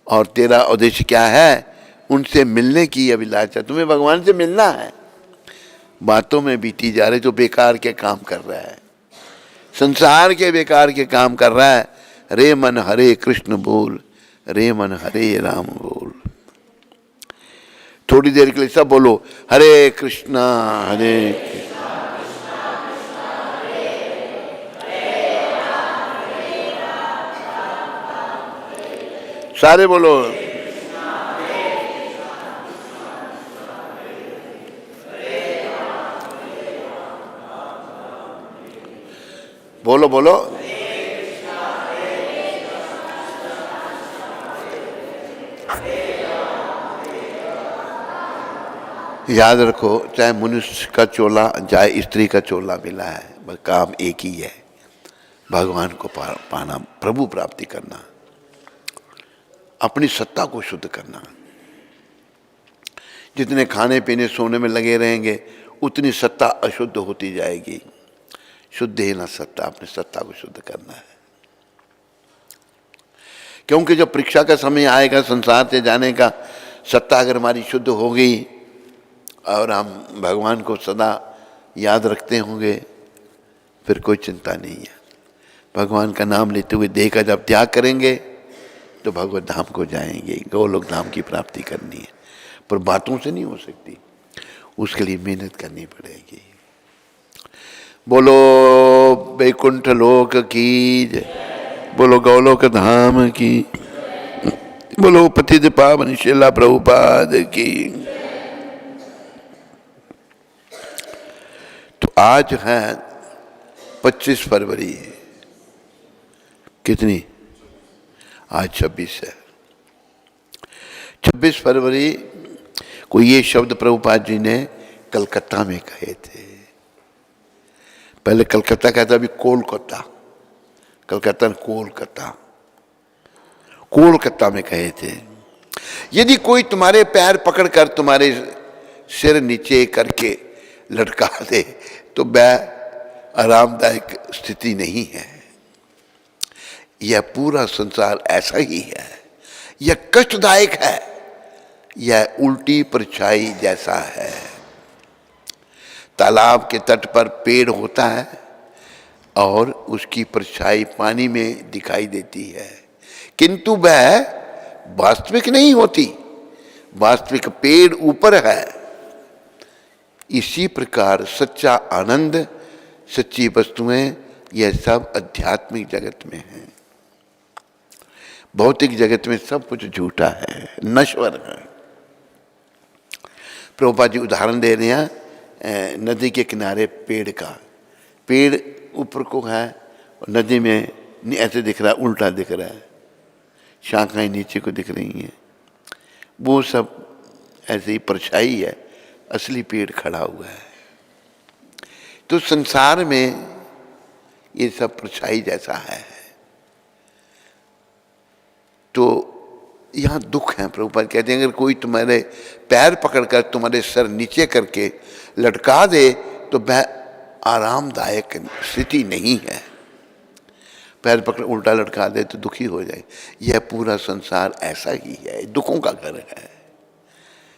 Speaker 1: और तेरा उद्देश्य क्या है? उनसे मिलने की अभिलाषा, तुम्हें भगवान से मिलना है। बातों में बीती जा रही तो बेकार के काम कर रहा है, संसार के बेकार के काम कर रहा है। रे मन हरे कृष्ण बोल, रे मन हरे राम बोल। थोड़ी देर के लिए सब बोलो हरे कृष्णा हरे कृष्णा। सारे बोलो बोलो बोलो। याद रखो, चाहे मनुष्य का चोला चाहे स्त्री का चोला मिला है, बस काम एक ही है, भगवान को पाना, प्रभु प्राप्ति करना, अपनी सत्ता को शुद्ध करना। जितने खाने पीने सोने में लगे रहेंगे उतनी सत्ता अशुद्ध होती जाएगी। शुद्ध है ना सत्ता, अपनी सत्ता को शुद्ध करना है। क्योंकि जब परीक्षा का समय आएगा संसार से जाने का, सत्ता अगर हमारी शुद्ध हो गई और हम भगवान को सदा याद रखते होंगे, फिर कोई चिंता नहीं है। भगवान का नाम लेते हुए देह का जब त्याग करेंगे तो भगवत धाम को जाएंगे, गोलोक धाम की प्राप्ति करनी है। पर बातों से नहीं हो सकती, उसके लिए मेहनत करनी पड़ेगी। बोलो वैकुंठ लोक की जय, बोलो गोलोक धाम की, बोलो पतित पावन शिला प्रभुपाद की। तो आज है 25 फरवरी, कितनी? आज 26 है। 26 फरवरी को ये शब्द प्रभुपाद जी ने कलकत्ता में कहे थे। पहले कलकत्ता कहता, अभी कोलकाता, कलकत्ता कोलकाता, कोलकाता में कहे थे। यदि कोई तुम्हारे पैर पकड़कर तुम्हारे सिर नीचे करके लटका दे तो वह आरामदायक स्थिति नहीं है। यह पूरा संसार ऐसा ही है, यह कष्टदायक है, यह उल्टी परछाई जैसा है। तालाब के तट पर पेड़ होता है और उसकी परछाई पानी में दिखाई देती है, किंतु वह वास्तविक नहीं होती, वास्तविक पेड़ ऊपर है। इसी प्रकार सच्चा आनंद, सच्ची वस्तुएं, यह सब आध्यात्मिक जगत में है। भौतिक जगत में सब कुछ झूठा है, नश्वर है। प्रभुपाद जी उदाहरण दे रहे हैं नदी के किनारे पेड़ का। पेड़ ऊपर को है और नदी में ऐसे दिख रहा है, उल्टा दिख रहा है, शाखाएं नीचे को दिख रही हैं। वो सब ऐसे ही परछाई है, असली पेड़ खड़ा हुआ है। तो संसार में ये सब परछाई जैसा है। तो यहाँ दुख है। प्रभुपाद कहते हैं अगर कोई तुम्हारे पैर पकड़कर तुम्हारे सर नीचे करके लटका दे तो वह आरामदायक स्थिति नहीं है। पैर पकड़ उल्टा लटका दे तो दुखी हो जाए। यह पूरा संसार ऐसा ही है, दुखों का घर है।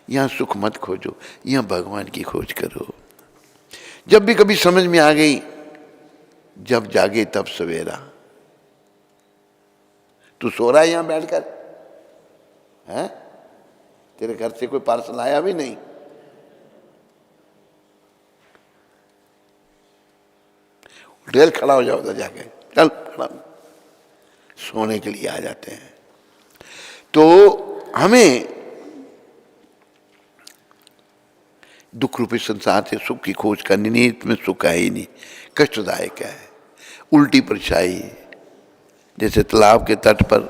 Speaker 1: यहाँ सुख मत खोजो, यहाँ भगवान की खोज करो। जब भी कभी समझ में आ गई, जब जागे तब सवेरा। तू सो रहा है यहाँ बैठकर, हैं? तेरे घर से कोई पार्सल आया भी नहीं। डेल खड़ा हो जाओ, उधर जाके चल खड़ा। सोने के लिए आ जाते हैं। तो हमें दुख रूपी संसार से सुख की खोज करनी नहीं, इसमें सुख है ही नहीं, कष्टदायक है। उल्टी परछाई जैसे तालाब के तट पर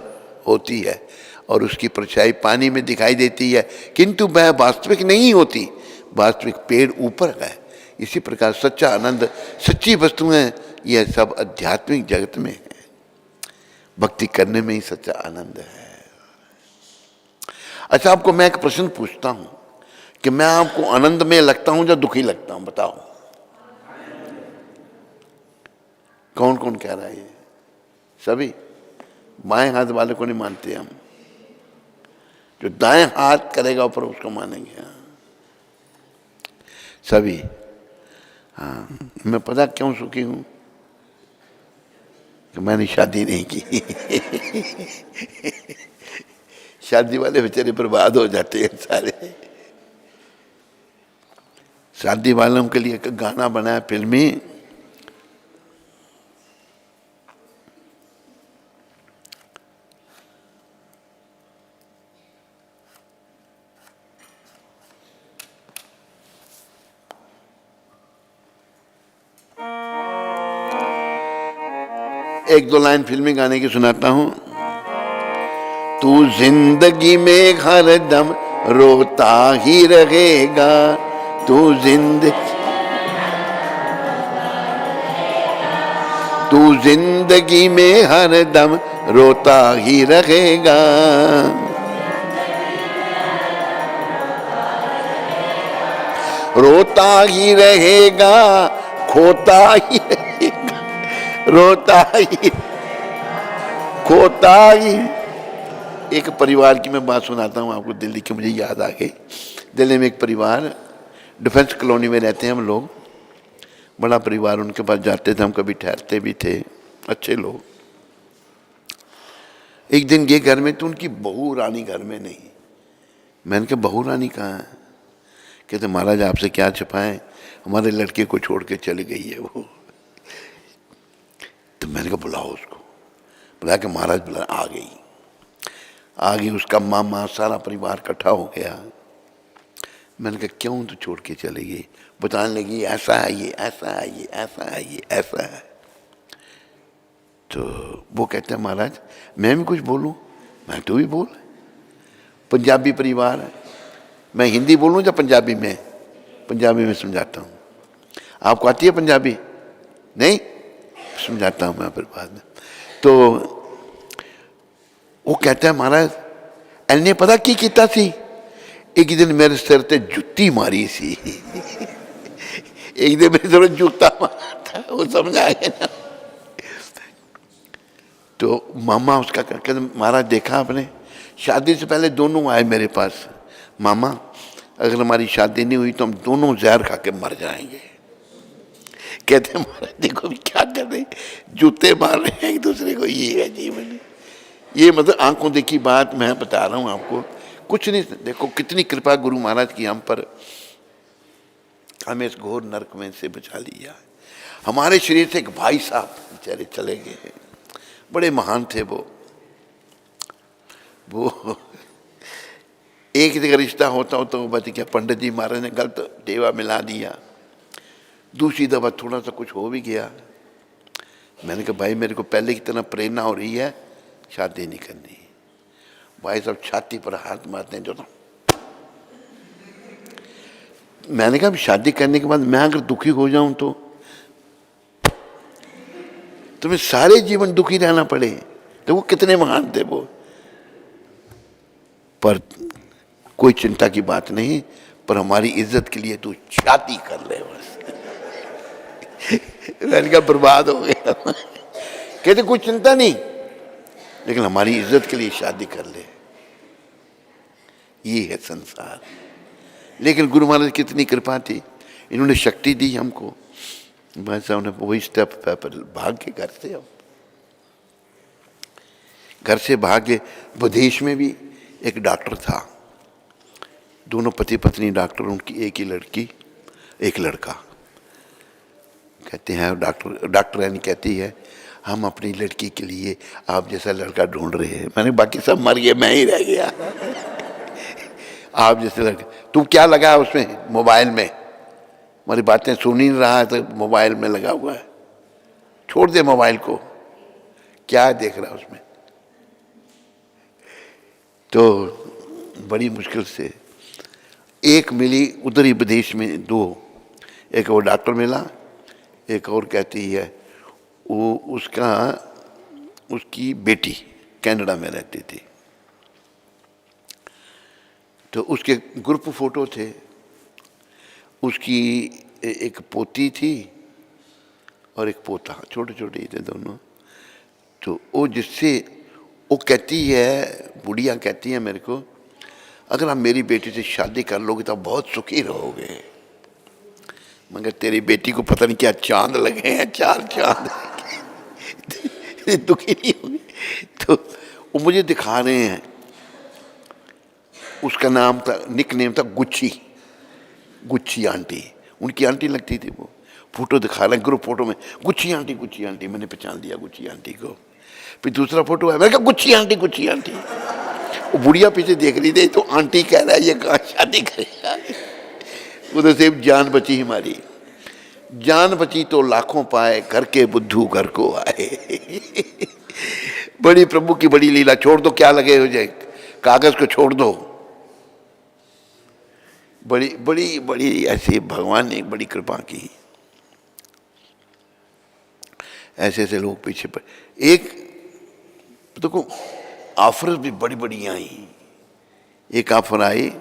Speaker 1: होती है और उसकी परछाई पानी में दिखाई देती है, किंतु वह वास्तविक नहीं होती, वास्तविक पेड़ ऊपर है। इसी प्रकार सच्चा आनंद, सच्ची वस्तुएं, यह सब आध्यात्मिक जगत में है। भक्ति करने में ही सच्चा आनंद है। अच्छा, आपको मैं एक प्रश्न पूछता हूं कि मैं आपको आनंद में लगता हूं या दुखी लगता हूं, बताओ। कौन कौन कह रहा है ये? सभी बाएं हाथ वाले को नहीं मानते हम, जो दाएं हाथ करेगा ऊपर उसको मानेंगे। सभी। हाँ, मैं पता क्यों सुखी हूं कि मैंने शादी नहीं की। शादी वाले बेचारे बर्बाद हो जाते हैं सारे। शादी वालों के लिए एक गाना बनाया फिल्मी, एक दो लाइन फिल्मी गाने की सुनाता हूं। तू जिंदगी में हर दम रोता ही रहेगा, तू जिंदगी में हर दम रोता ही रहेगा। रोता ही रहेगा, खोता ही रहेगा, रोता ही खोता ही। एक परिवार की मैं बात सुनाता हूँ आपको, दिल्ली की मुझे याद आ गई। दिल्ली में एक परिवार, डिफेंस कॉलोनी में रहते हैं हम लोग, बड़ा परिवार, उनके पास जाते थे हम, कभी ठहरते भी थे, अच्छे लोग। एक दिन ये घर में तो उनकी बहू रानी घर में नहीं। मैंने कहा बहू रानी कहाँ है? कहते महाराज आपसे क्या छिपाएं, हमारे लड़के को छोड़ के चली गई है वो। तो मैंने कहा बुलाओ उसको, बुला के महाराज बुला, आ गई उसका मामा, सारा परिवार इकट्ठा हो गया। मैंने कहा क्यों तो छोड़ के चली गई? बताने लगी ऐसा है ये, ऐसा है ये, ऐसा है ये, ऐसा है। तो वो कहते हैं महाराज मैं भी कुछ बोलूं? मैं तो भी बोल। पंजाबी परिवार है, मैं हिंदी बोलूं या पंजाबी में? पंजाबी में समझाता हूँ। आपको आती है पंजाबी? नहीं, समझाता हूँ मैं फिर बाद में। तो वो कहता है महाराज एने पता की कीता सी, एक दिन मेरे सिर ते जुत्ती मारी सी। एक दिन मेरे सिर जूता मारा था, वो समझा गया ना। तो मामा उसका कहते महाराज देखा आपने, शादी से पहले दोनों आए मेरे पास, मामा अगर हमारी शादी नहीं हुई तो हम दोनों जहर खा के मर जाएंगे। कहते महाराज देखो क्या कर रहे, जूते मार रहे हैं एक दूसरे को, ये है जीवन। ये मतलब आंखों देखी बात मैं बता रहा हूँ आपको, कुछ नहीं। देखो कितनी कृपा गुरु महाराज की हम पर, हमें इस घोर नरक में से बचा लिया। हमारे शरीर से एक भाई साहब बेचारे चले गए, बड़े महान थे वो एक जगह रिश्ता होता हो तो बच गया, पंडित जी महाराज ने गलत देवा मिला दिया। दूसरी दफा थोड़ा सा कुछ हो भी गया। मैंने कहा भाई मेरे को पहले की तरह प्रेरणा हो रही है, शादी नहीं करनी। भाई साहब छाती पर हाथ मारते हैं जो। मैंने कहा शादी करने के बाद मैं अगर दुखी हो जाऊं तो तुम्हें सारे जीवन दुखी रहना पड़े। तो वो कितने महान थे वो। पर कोई चिंता की बात नहीं, पर हमारी इज्जत के लिए तू शादी कर ले बस। मैंने कहा बर्बाद हो गया। कहते कोई चिंता नहीं, लेकिन हमारी इज्जत के लिए शादी कर ले। ये है संसार। लेकिन गुरु महाराज की कितनी कृपा थी, इन्होंने शक्ति दी हमको। भाई साहब ने वही स्टेप पर भाग के घर से, घर से भागे। विदेश में भी एक डॉक्टर था, दोनों पति पत्नी डॉक्टर, उनकी एक ही लड़की एक लड़का। कहते हैं डॉक्टर रानी कहती है हम अपनी लड़की के लिए आप जैसा लड़का ढूंढ रहे हैं। मैंने बाकी सब मर गए, मैं ही रह गया। आप जैसे लगे, तुम क्या लगा है उसमें मोबाइल में, हमारी बातें सुन ही नहीं रहा है तो मोबाइल में लगा हुआ है, छोड़ दे मोबाइल को, क्या देख रहा है उसमें। तो बड़ी मुश्किल से एक मिली उधर ही विदेश में, दो, एक वो डॉक्टर मिला, एक और कहती है वो उसकी बेटी कनाडा में रहती थी, तो उसके ग्रुप फोटो थे, उसकी एक पोती थी और एक पोता, छोटे छोटे ही थे दोनों। तो वो जिससे वो कहती है, बुढ़िया कहती है मेरे को, अगर आप मेरी बेटी से शादी कर लोगे तो आप बहुत सुखी रहोगे, मगर तेरी बेटी को पता नहीं क्या चांद लगे हैं, 4 चांद दुखी नहीं होगी। तो वो मुझे दिखा रहे हैं, उसका नाम था, निक नेम था गुच्ची, गुच्ची आंटी, उनकी आंटी लगती थी वो। फोटो दिखा रहे हैं ग्रुप फोटो में, गुच्ची आंटी, गुच्ची आंटी, मैंने पहचान लिया गुच्ची आंटी को। फिर दूसरा फोटो है, मैंने कहा गुच्ची आंटी, गुच्ची आंटी। वो बुढ़िया पीछे देख रही थी, तो आंटी कह रहा है ये कहाँ शादी करेगा। उधर से जान बची हमारी, जान बची तो लाखों पाए, घर के बुद्धू घर को आए। बड़ी प्रभु की बड़ी लीला। छोड़ दो, क्या लगे हो जाए, कागज को छोड़ दो। बड़ी बड़ी बड़ी ऐसे भगवान ने बड़ी कृपा की, ऐसे ऐसे लोग पीछे पर। एक देखो ऑफर भी बड़ी बड़ी आई। एक ऑफर आई,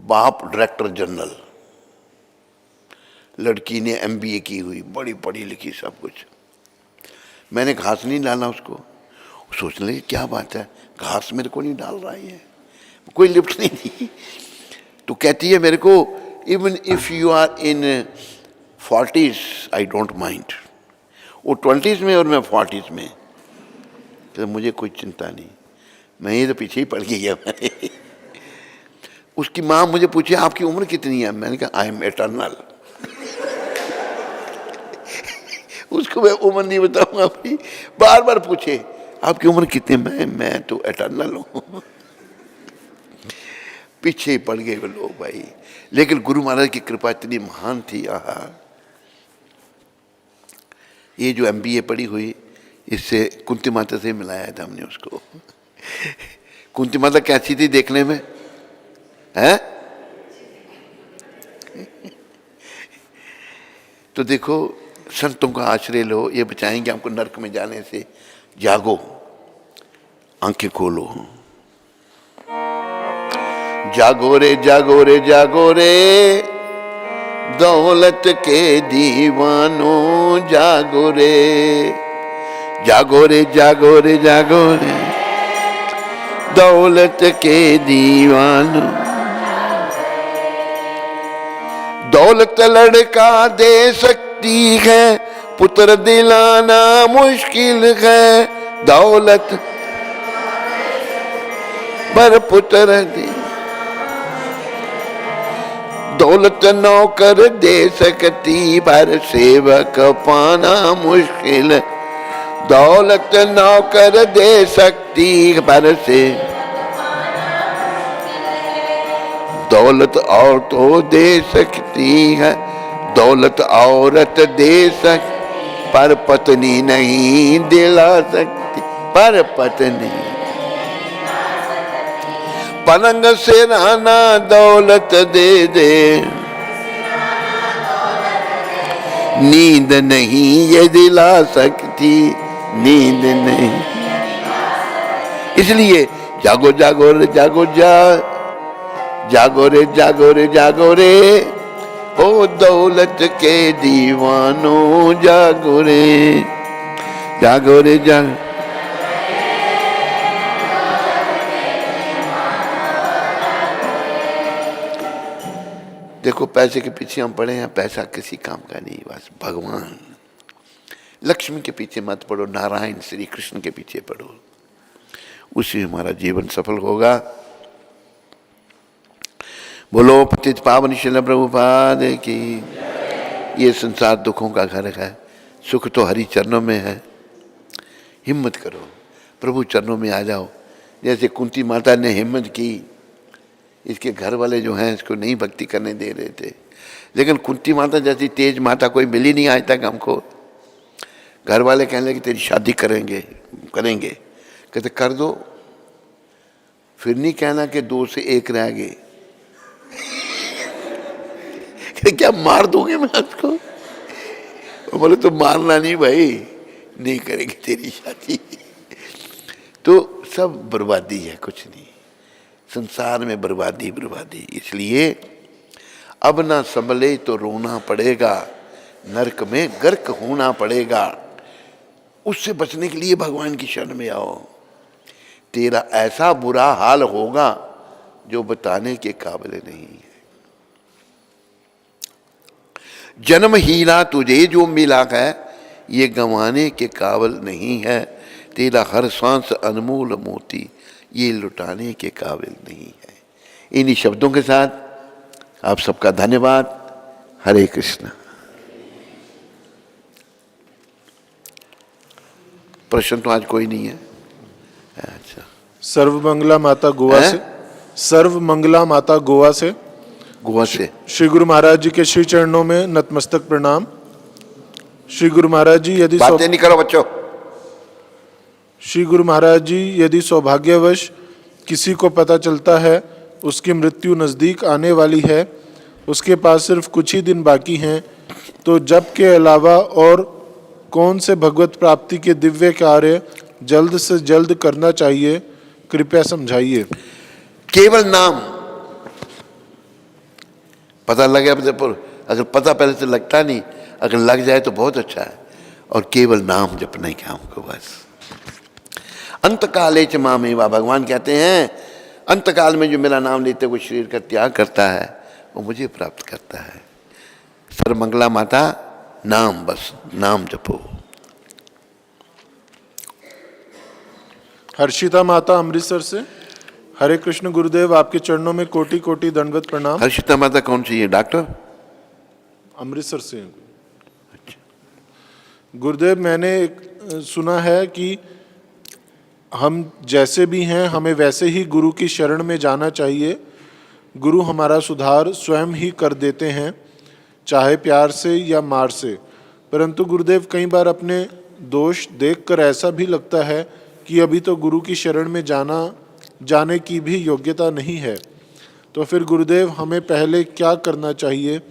Speaker 1: बाप डायरेक्टर जनरल, लड़की ने MBA की हुई, बड़ी पढ़ी लिखी सब कुछ। मैंने घास नहीं डाला उसको, सोचने लगे क्या बात है, घास मेरे को नहीं डाल रहा है, कोई लिफ्ट नहीं दी। तो कहती है मेरे को, even if you are in 40s I don't mind. वो 20s में और मैं 40s में, तो मुझे कोई चिंता नहीं, मैं ये तो पीछे ही पड़ गई है। उसकी माँ मुझे पूछी आपकी उम्र कितनी है, मैंने कहा आई एम एटर्नल। उसको मैं उम्र नहीं बताऊंगा अपनी, बार बार पूछे आपकी उम्र कितनी, मैं तो एटर्नल हूँ। पीछे ही पड़ गए वो लोग भाई। लेकिन गुरु महाराज की कृपा इतनी महान थी। आहा, ये जो MBA पढ़ी हुई, इससे कुंती माता से मिलाया था हमने उसको। कुंती माता कैसी थी देखने में, है? तो देखो, संतों का आश्रय लो, ये बचाएंगे आपको नरक में जाने से। जागो, आंखें खोलो, जागो रे जागो रे जागो रे, दौलत के दीवानों जागो रे, जागो रे जागो रे जागो रे, दौलत के दीवानों। दौलत लड़का दे सकती है, पुत्र दिलाना मुश्किल है। दौलत पर पुत्र दे, दौलत नौकर दे सकती, पर सेवक पाना मुश्किल। दौलत नौकर दे सकती, पर से दौलत और तो दे सकती है, दौलत औरत दे सकती, पर पत्नी नहीं दिला सकती। पर पत्नी पलंग से राना दौलत दे दे, नींद नहीं ये दिला सकती, नींद नहीं। इसलिए जागो जागो रे जागो जागो रे जागो रे जागो रे, ओ दौलत के दीवानों जागो रे, जागो रे जागो। देखो पैसे के पीछे हम पड़े हैं, पैसा किसी काम का नहीं, बस भगवान। लक्ष्मी के पीछे मत पड़ो, नारायण श्री कृष्ण के पीछे पड़ो, उसी हमारा जीवन सफल होगा। बोलो पतित पावन श्रील प्रभुपाद की। ये संसार दुखों का घर है, सुख तो हरि चरणों में है। हिम्मत करो, प्रभु चरणों में आ जाओ। जैसे कुंती माता ने हिम्मत की, इसके घर वाले जो हैं इसको नहीं भक्ति करने दे रहे थे, लेकिन कुंती माता जैसी तेज माता कोई मिली नहीं आज तक हमको। घर वाले कहने लगे तेरी शादी करेंगे, कहते कर दो, फिर नहीं कहना कि 2 से 1 रह गए। क्या मार दोगे मैं उसको? बोले तो मारना नहीं भाई, नहीं करेंगे तेरी शादी। तो सब बर्बादी है, कुछ नहीं, संसार में बर्बादी बर्बादी। इसलिए अब ना संभले तो रोना पड़ेगा, नरक में गर्क होना पड़ेगा। उससे बचने के लिए भगवान की शरण में आओ। तेरा ऐसा बुरा हाल होगा जो बताने के काबिल नहीं है। जन्म हीरा तुझे जो मिला है ये गंवाने के काबिल नहीं है। तेरा हर सांस अनमोल मोती ये लुटाने के काबिल नहीं है। इन्हीं शब्दों के साथ आप सबका धन्यवाद। हरे कृष्ण। प्रश्न तो आज कोई नहीं है। अच्छा,
Speaker 2: सर्वमंगला माता गोवा से, सर्वमंगला माता गोवा से श्री गुरु महाराज जी के श्री चरणों में नतमस्तक प्रणाम। श्री गुरु महाराज जी यदि
Speaker 1: बातें नहीं करो बच्चों।
Speaker 2: श्री गुरु महाराज जी यदि सौभाग्यवश किसी को पता चलता है उसकी मृत्यु नज़दीक आने वाली है, उसके पास सिर्फ कुछ ही दिन बाकी हैं, तो जप के अलावा और कौन से भगवत प्राप्ति के दिव्य कार्य जल्द से जल्द करना चाहिए, कृपया समझाइए।
Speaker 1: केवल नाम पता लग गया, अगर पता पहले से लगता नहीं, अगर लग जाए तो बहुत अच्छा है। और केवल नाम जपना ही क्या हमको बस। अंतकाले च मामेवा, भगवान कहते हैं अंतकाल में जो मेरा नाम लेते हुए शरीर का त्याग करता है वो मुझे प्राप्त करता है। सर्वमंगला माता नाम, बस नाम जपो।
Speaker 2: हर्षिता माता अमृतसर से, हरे कृष्ण गुरुदेव, आपके चरणों में कोटि कोटि दंडवत प्रणाम।
Speaker 1: हर्षिता माता कौन सी है? डॉक्टर
Speaker 2: अमृतसर से। गुरुदेव, मैंने सुना है कि हम जैसे भी हैं हमें वैसे ही गुरु की शरण में जाना चाहिए। गुरु हमारा सुधार स्वयं ही कर देते हैं, चाहे प्यार से या मार से। परंतु गुरुदेव, कई बार अपने दोष देखकर ऐसा भी लगता है कि अभी तो गुरु की शरण में जाने की भी योग्यता नहीं है। तो फिर गुरुदेव, हमें पहले क्या करना चाहिए?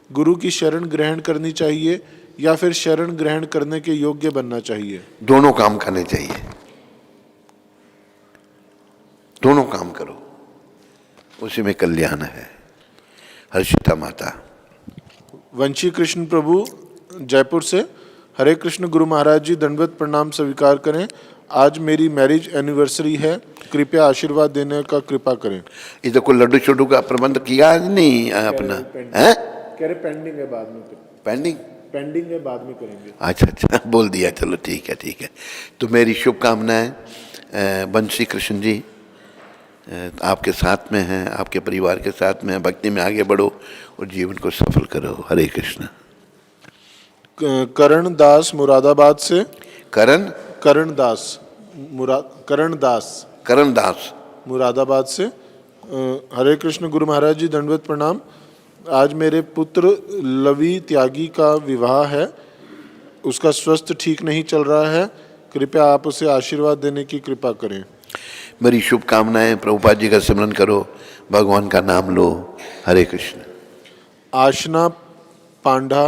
Speaker 2: गुरु की शरण ग्रहण करनी चाहिए या फिर शरण ग्रहण करने के योग्य बनना चाहिए?
Speaker 1: दोनों काम करने चाहिए, दोनों काम करो, उसी में कल्याण है। हर्षिता माता।
Speaker 2: वंशी कृष्ण प्रभु जयपुर से, हरे कृष्ण गुरु महाराज जी, दंडवत प्रणाम स्वीकार करें। आज मेरी मैरिज एनिवर्सरी है, कृपया आशीर्वाद देने का कृपा करें।
Speaker 1: इधर कोई लड्डू छोडू का प्रबंध किया है नहीं अपना? है
Speaker 2: कह रहे पेंडिंग है, बाद में पेंडिंग है, बाद में करेंगे।
Speaker 1: अच्छा, बोल दिया, चलो ठीक है ठीक है। तो मेरी शुभकामनाएं बंशी कृष्ण जी आपके साथ में हैं, आपके परिवार के साथ में। भक्ति में आगे बढ़ो और जीवन को सफल करो। हरे कृष्ण।
Speaker 2: करण दास मुरादाबाद से। करण दास मुरादाबाद से, हरे कृष्ण गुरु महाराज जी, दंडवत प्रणाम। आज मेरे पुत्र लवी त्यागी का विवाह है, उसका स्वास्थ्य ठीक नहीं चल रहा है, कृपया आप उसे आशीर्वाद देने की कृपा करें।
Speaker 1: मेरी शुभकामनाएं, प्रभुपाद जी का स्मरण करो, भगवान का नाम लो। हरे कृष्ण।
Speaker 2: आशना पांडा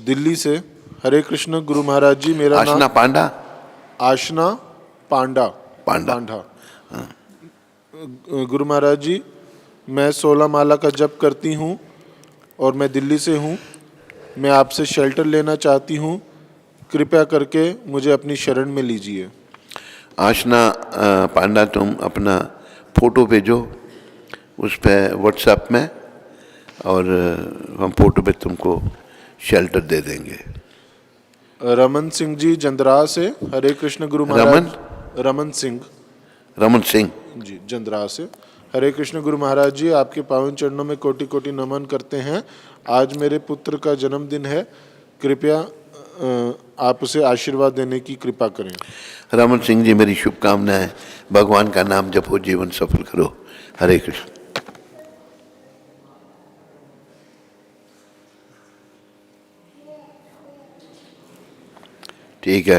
Speaker 2: दिल्ली से, हरे कृष्ण गुरु महाराज जी, मेरा
Speaker 1: आशना पांडा
Speaker 2: आशना पांडा गुरु महाराज जी, मैं 16 माला का जप करती हूँ और मैं दिल्ली से हूँ। मैं आपसे शेल्टर लेना चाहती हूँ, कृपया करके मुझे अपनी शरण में लीजिए।
Speaker 1: आशना पांडा, तुम अपना फ़ोटो भेजो उस पर व्हाट्सएप में, और हम फ़ोटो पे तुमको शेल्टर दे देंगे।
Speaker 2: रमन सिंह जी जंदरा से, हरे कृष्ण गुरु महाराज। रमन सिंह जी जंदरा से, हरे कृष्ण गुरु महाराज जी, आपके पावन चरणों में कोटि कोटि नमन करते हैं। आज मेरे पुत्र का जन्मदिन है, कृपया आप उसे आशीर्वाद देने की कृपा करें।
Speaker 1: रमन सिंह जी, मेरी शुभकामनाएं, भगवान का नाम जपो, जीवन सफल करो। हरे कृष्ण। ठीक है।